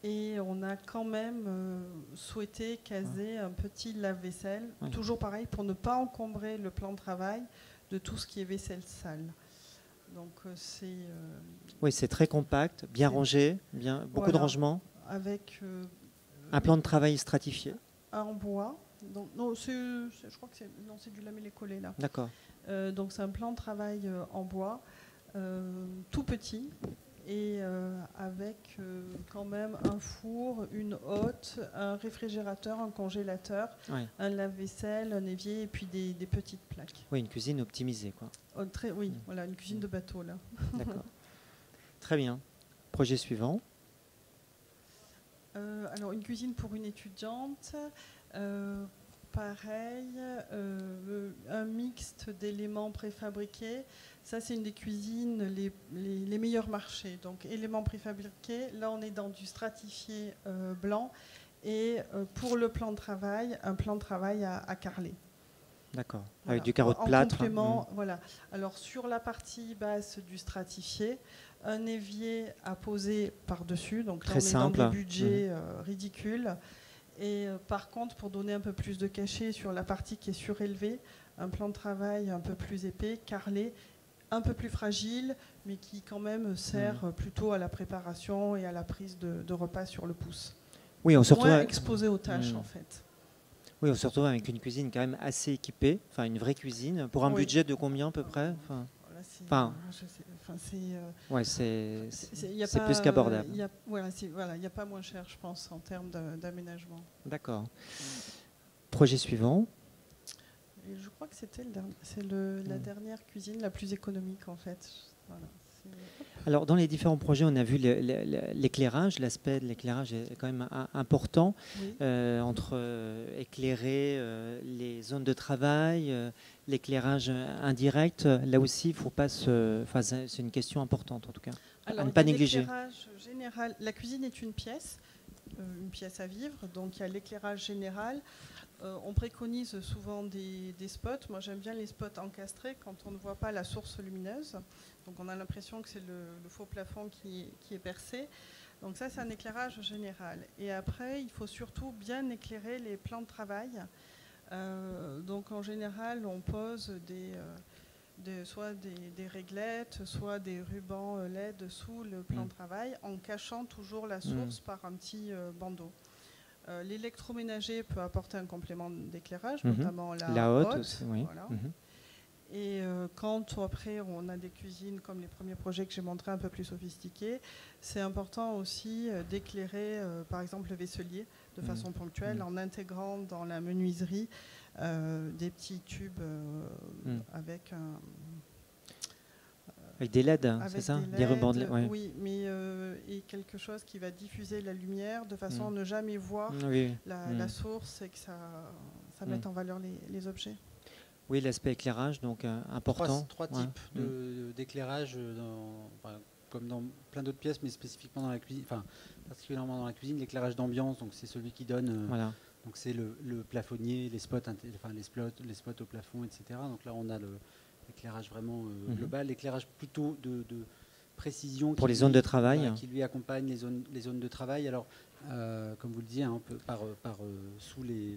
Et on a quand même souhaité caser un petit lave-vaisselle, toujours pareil, pour ne pas encombrer le plan de travail de tout ce qui est vaisselle sale. Donc Oui, c'est très compact, bien rangé, beaucoup de rangement. Avec un plan de travail stratifié. En bois. Donc, non, je crois que c'est du lamellé-collé là. D'accord. Donc c'est un plan de travail en bois, tout petit. Et avec quand même un four, une hotte, un réfrigérateur, un congélateur, un lave-vaisselle, un évier et puis des petites plaques. Oui, une cuisine optimisée, quoi. Oui, voilà, une cuisine de bateau là. D'accord. Très bien. Projet suivant. Alors une cuisine pour une étudiante. Pareil, un mixte d'éléments préfabriqués. Ça, c'est une des cuisines les meilleurs marchés. Donc, éléments préfabriqués. Là, on est dans du stratifié blanc. Et pour le plan de travail, un plan de travail à carreler. D'accord. Voilà. Avec du carreau de en plâtre. complément, voilà. Alors, sur la partie basse du stratifié, un évier à poser par-dessus. Donc, là, Très on est simple. dans des budgets ridicules. Et par contre, pour donner un peu plus de cachet sur la partie qui est surélevée, un plan de travail un peu plus épais, carrelé, un peu plus fragile, mais qui quand même sert plutôt à la préparation et à la prise de repas sur le pouce. Oui, on se retrouve moins exposé aux tâches en fait. Oui, on se retrouve avec une cuisine quand même assez équipée, enfin une vraie cuisine, pour un budget de combien à peu près? C'est plus qu'abordable. Il n'y a pas moins cher, je pense, en termes d'aménagement. D'accord. Projet suivant. Et je crois que c'est la dernière cuisine la plus économique, en fait. Voilà, alors, dans les différents projets, on a vu l'éclairage. L'aspect de l'éclairage est quand même important, entre éclairer les zones de travail, l'éclairage indirect. Là aussi, il faut pas c'est une question importante, en tout cas. Alors, à ne pas négliger. L'éclairage général, la cuisine est une pièce à vivre, donc il y a l'éclairage général. On préconise souvent des spots. Moi, j'aime bien les spots encastrés quand on ne voit pas la source lumineuse. Donc, on a l'impression que c'est le faux plafond qui est percé. Donc, ça, c'est un éclairage général. Et après, il faut surtout bien éclairer les plans de travail. Donc, en général, on pose soit des réglettes, soit des rubans LED sous le plan de travail, en cachant toujours la source par un petit bandeau. L'électroménager peut apporter un complément d'éclairage, notamment la haute. Aussi, oui. Voilà. Et quand après on a des cuisines comme les premiers projets que j'ai montrés un peu plus sophistiqués, c'est important aussi d'éclairer par exemple le vaisselier de façon ponctuelle en intégrant dans la menuiserie des petits tubes avec des LED, c'est ça, des rubans de LED. Ouais. Oui, mais et quelque chose qui va diffuser la lumière de façon à ne jamais voir la source et que ça mette en valeur les objets. Oui, l'aspect éclairage, donc important. Trois types d'éclairage, comme dans plein d'autres pièces, mais spécifiquement dans la cuisine, enfin particulièrement dans la cuisine, l'éclairage d'ambiance, donc c'est celui qui donne, donc c'est le plafonnier, les spots au plafond, etc. Donc là, on a l'éclairage vraiment global, l'éclairage plutôt de précision pour les zones de travail, qui lui accompagne les zones de travail. Alors, comme vous le disiez, un peu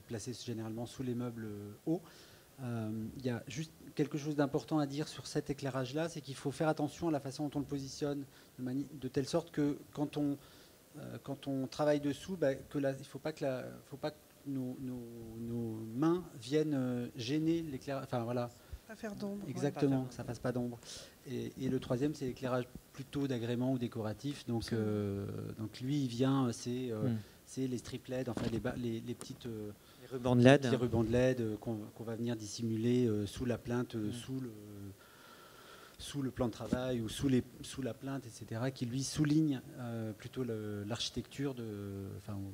placé généralement sous les meubles hauts. Il y a juste quelque chose d'important à dire sur cet éclairage-là, c'est qu'il faut faire attention à la façon dont on le positionne, de telle sorte que quand on travaille dessous, il ne faut pas que nos mains viennent gêner l'éclairage. Enfin voilà. Pas faire d'ombre. Exactement, que ça ne fasse pas d'ombre. Et le troisième, c'est l'éclairage plutôt d'agrément ou décoratif. Donc lui, il vient, c'est les strip LED, enfin les petites... rubans de LED. Petits rubans de LED qu'on va venir dissimuler sous la plainte, sous le plan de travail ou sous la plainte, etc., qui lui souligne plutôt l'architecture,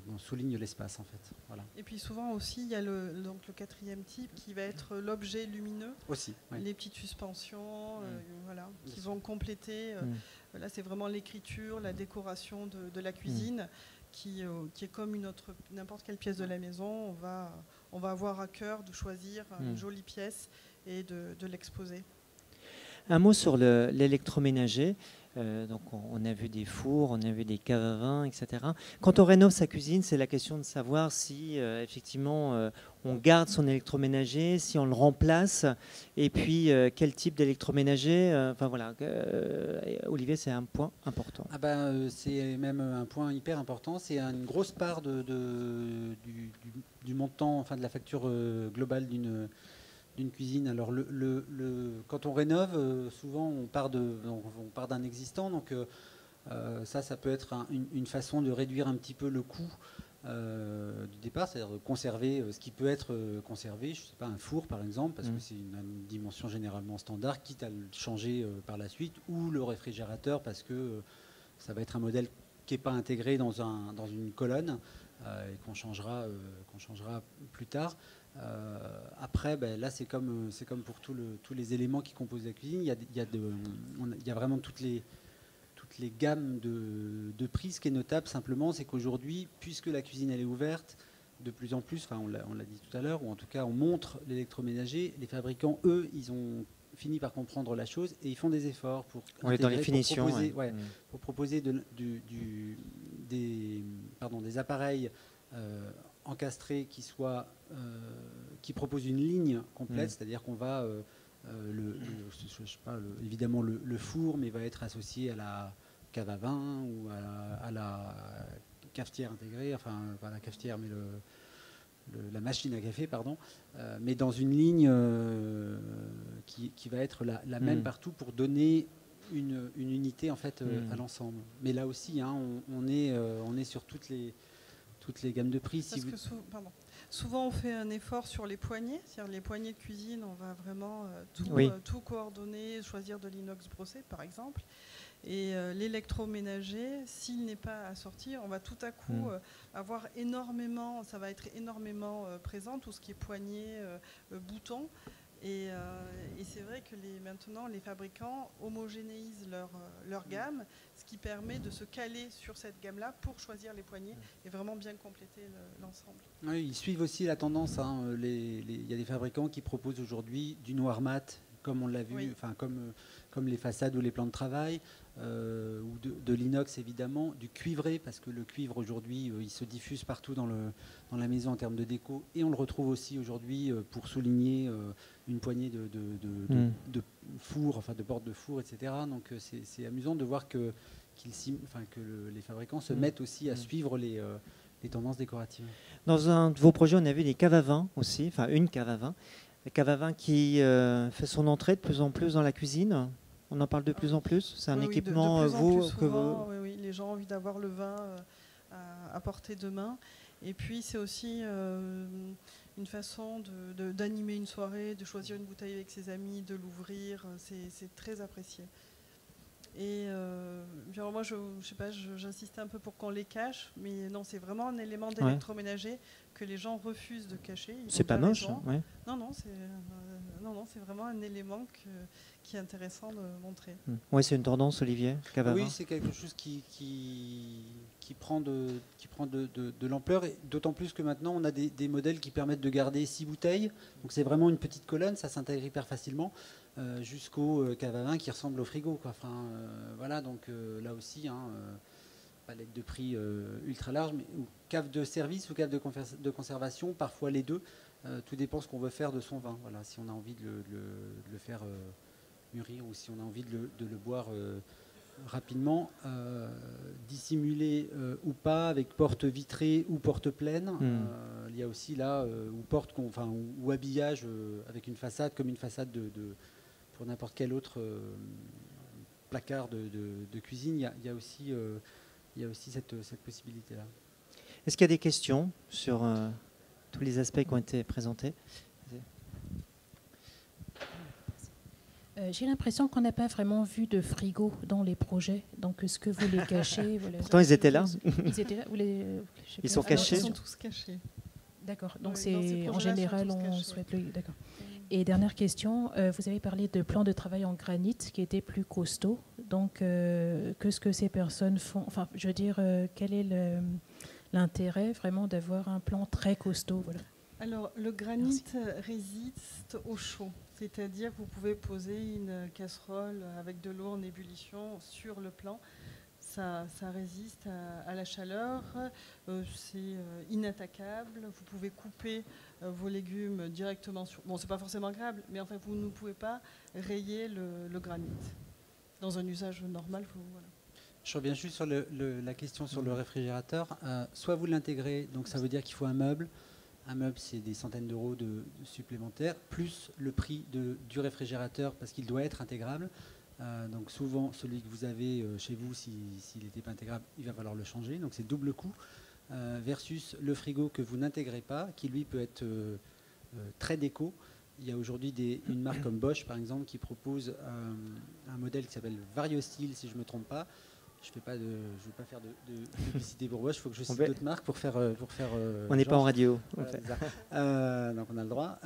on souligne l'espace en fait. Voilà. Et puis souvent aussi, il y a le quatrième type qui va être l'objet lumineux. Aussi. Oui. Les petites suspensions, qui vont compléter. Là, c'est vraiment l'écriture, la décoration de la cuisine. Qui est comme n'importe quelle pièce de la maison. On va avoir à cœur de choisir une jolie pièce et de l'exposer. Un mot sur l'électroménager. Donc on a vu des fours, on a vu des caves à vin, etc. Quand on rénove sa cuisine, c'est la question de savoir si effectivement on garde son électroménager, si on le remplace, et puis quel type d'électroménager. Olivier, c'est un point important. C'est même un point hyper important. C'est une grosse part du montant, enfin de la facture globale d'une cuisine. Alors quand on rénove, souvent on part d'un existant, donc ça peut être une façon de réduire un petit peu le coût du départ, c'est-à-dire de conserver ce qui peut être conservé, je sais pas, un four par exemple, parce que c'est une dimension généralement standard, quitte à le changer par la suite, ou le réfrigérateur, parce que ça va être un modèle qui n'est pas intégré dans une colonne et qu'on changera plus tard. Après, là, c'est comme pour tous les éléments qui composent la cuisine. Il y a vraiment toutes les gammes de prix. Ce qui est notable simplement, c'est qu'aujourd'hui, puisque la cuisine elle est ouverte, de plus en plus, on l'a dit tout à l'heure, ou en tout cas on montre l'électroménager, les fabricants, eux, ils ont fini par comprendre la chose et ils font des efforts pour dans les finitions, pour proposer des appareils encastrés qui proposent une ligne complète, c'est-à-dire qu'on va évidemment le four, mais va être associé à la cave à vin ou à la cafetière intégrée, enfin pas la cafetière, mais la machine à café, pardon, mais dans une ligne qui va être la même partout pour donner une unité en fait à l'ensemble. Mais là aussi, on est sur toutes les gammes de prix. Souvent, on fait un effort sur les poignées, c'est-à-dire les poignées de cuisine, on va vraiment tout coordonner, choisir de l'inox brossé, par exemple. Et l'électroménager, s'il n'est pas assorti, on va tout à coup avoir énormément, ça va être énormément présent, tout ce qui est poignées, boutons. Et c'est vrai que maintenant, les fabricants homogénéisent leur gamme, ce qui permet de se caler sur cette gamme-là pour choisir les poignées et vraiment bien compléter l'ensemble. Oui, ils suivent aussi la tendance. Il y a des fabricants qui proposent aujourd'hui du noir mat, comme on l'a vu, Oui. enfin comme les façades ou les plans de travail, ou de l'inox évidemment, du cuivré, parce que le cuivre aujourd'hui, il se diffuse partout dans la maison en termes de déco, et on le retrouve aussi aujourd'hui pour souligner une poignée de fours, enfin de portes de fours, etc. Donc c'est amusant de voir que les fabricants se mettent aussi à suivre les tendances décoratives. Dans un de vos projets, on a vu des caves à vin aussi, enfin une cave à vin. La cave à vin qui fait son entrée de plus en plus dans la cuisine. On en parle de plus en plus. C'est un Oui, équipement, de plus en plus que souvent, vous... oui, les gens ont envie d'avoir le vin à portée de main. Et puis c'est aussi une façon d'animer une soirée, de choisir une bouteille avec ses amis, de l'ouvrir. C'est très apprécié. Et moi, je sais pas, j'insistais un peu pour qu'on les cache, mais non, c'est vraiment un élément d'électroménager que les gens refusent de cacher. C'est pas moche. Ouais. Non, c'est vraiment un élément qui est intéressant de montrer. Oui, c'est une tendance, Olivier. Oui, c'est quelque chose qui prend de l'ampleur, et d'autant plus que maintenant on a des modèles qui permettent de garder 6 bouteilles. Donc c'est vraiment une petite colonne, ça s'intègre hyper facilement, jusqu'au cave à vin qui ressemble au frigo, quoi. Enfin, voilà, donc là aussi, palette de prix ultra large, mais ou cave de service ou cave de conservation, parfois les deux. Tout dépend ce qu'on veut faire de son vin. Voilà, si on a envie de le faire mûrir, ou si on a envie de le boire rapidement, dissimulé ou pas, avec porte vitrée ou porte pleine. Il y a aussi là, ou habillage avec une façade, comme une façade pour n'importe quel autre placard de cuisine. Il y a aussi cette possibilité-là. Est-ce qu'il y a des questions sur tous les aspects qui ont été présentés? J'ai l'impression qu'on n'a pas vraiment vu de frigo dans les projets. Donc, est-ce que vous les cachez? Pourtant, ils étaient là. Ils étaient là. Ils sont cachés. Ils sont tous cachés. D'accord. Donc, Oui, en général, on souhaite le. D'accord. Et dernière question, vous avez parlé de plans de travail en granit qui étaient plus costauds. Donc, qu'est-ce que ces personnes font? Enfin, je veux dire, quel est l'intérêt vraiment d'avoir un plan très costaud? Voilà. Alors, le granit résiste au chaud. C'est-à-dire que vous pouvez poser une casserole avec de l'eau en ébullition sur le plan. Ça résiste à la chaleur. C'est inattaquable. Vous pouvez couper vos légumes directement sur... Bon, c'est pas forcément agréable, mais enfin, vous ne pouvez pas rayer le granit. Dans un usage normal, voilà. Je reviens juste sur la question sur le réfrigérateur. Soit vous l'intégrez, donc ça veut dire qu'il faut un meuble. Un meuble, c'est des centaines d'euros supplémentaires, plus le prix du réfrigérateur, parce qu'il doit être intégrable. Donc souvent, celui que vous avez chez vous, s'il n'était pas intégrable, il va falloir le changer. Donc c'est double coût, versus le frigo que vous n'intégrez pas, qui lui peut être très déco. Il y a aujourd'hui une marque comme Bosch, par exemple, qui propose un modèle qui s'appelle VarioStyle, si je ne me trompe pas. Je ne vais pas faire de publicité pour Bosch, il faut que je cite d'autres marques pour faire on n'est pas en radio. Donc on a le droit.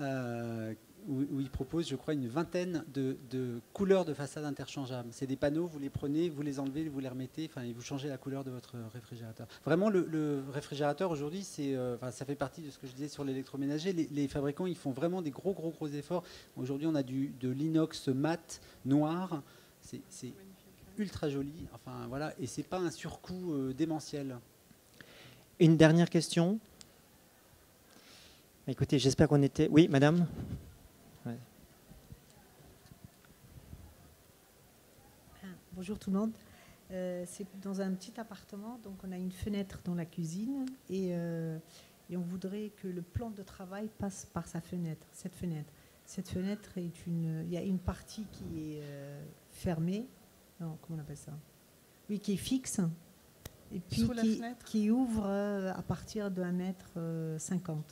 Où ils proposent, je crois, une vingtaine de couleurs de façade interchangeables. C'est des panneaux, vous les prenez, vous les enlevez, vous les remettez, et vous changez la couleur de votre réfrigérateur. Vraiment, le réfrigérateur aujourd'hui, ça fait partie de ce que je disais sur l'électroménager. Les fabricants, ils font vraiment des gros efforts. Aujourd'hui, on a de l'inox mat, noir. C'est ultra joli, enfin voilà, et c'est pas un surcoût démentiel. Une dernière question. Écoutez, j'espère qu'on était... Oui, madame. Ouais. Bonjour tout le monde. C'est dans un petit appartement, donc on a une fenêtre dans la cuisine et on voudrait que le plan de travail passe par cette fenêtre. Cette fenêtre il y a une partie qui est fermée. Non, comment on appelle ça? Oui, qui est fixe, et puis qui ouvre à partir de 1,50 m.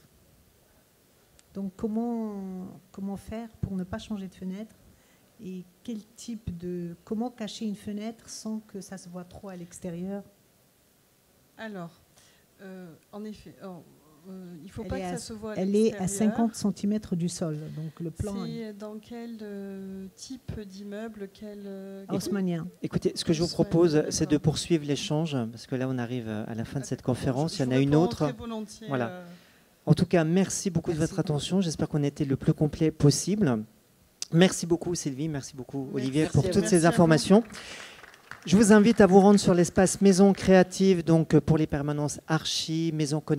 Donc comment faire pour ne pas changer de fenêtre, et comment cacher une fenêtre sans que ça se voit trop à l'extérieur? Alors, en effet, il ne faut pas que ça se voit à l'extérieur. Elle est à 50 cm du sol, donc le plan... C'est dans quel type d'immeuble, haussmannien. Écoutez, ce que je vous propose, c'est de poursuivre l'échange, parce que là, on arrive à la fin de cette conférence. Il y en a une autre. Voilà. En tout cas, merci beaucoup de votre attention. J'espère qu'on a été le plus complet possible. Merci beaucoup Sylvie, merci beaucoup Olivier Merci pour à vous. toutes Merci ces à vous. informations. Je vous invite à vous rendre sur l'espace Maison Créative, donc pour les permanences Archi, Maison Connectée.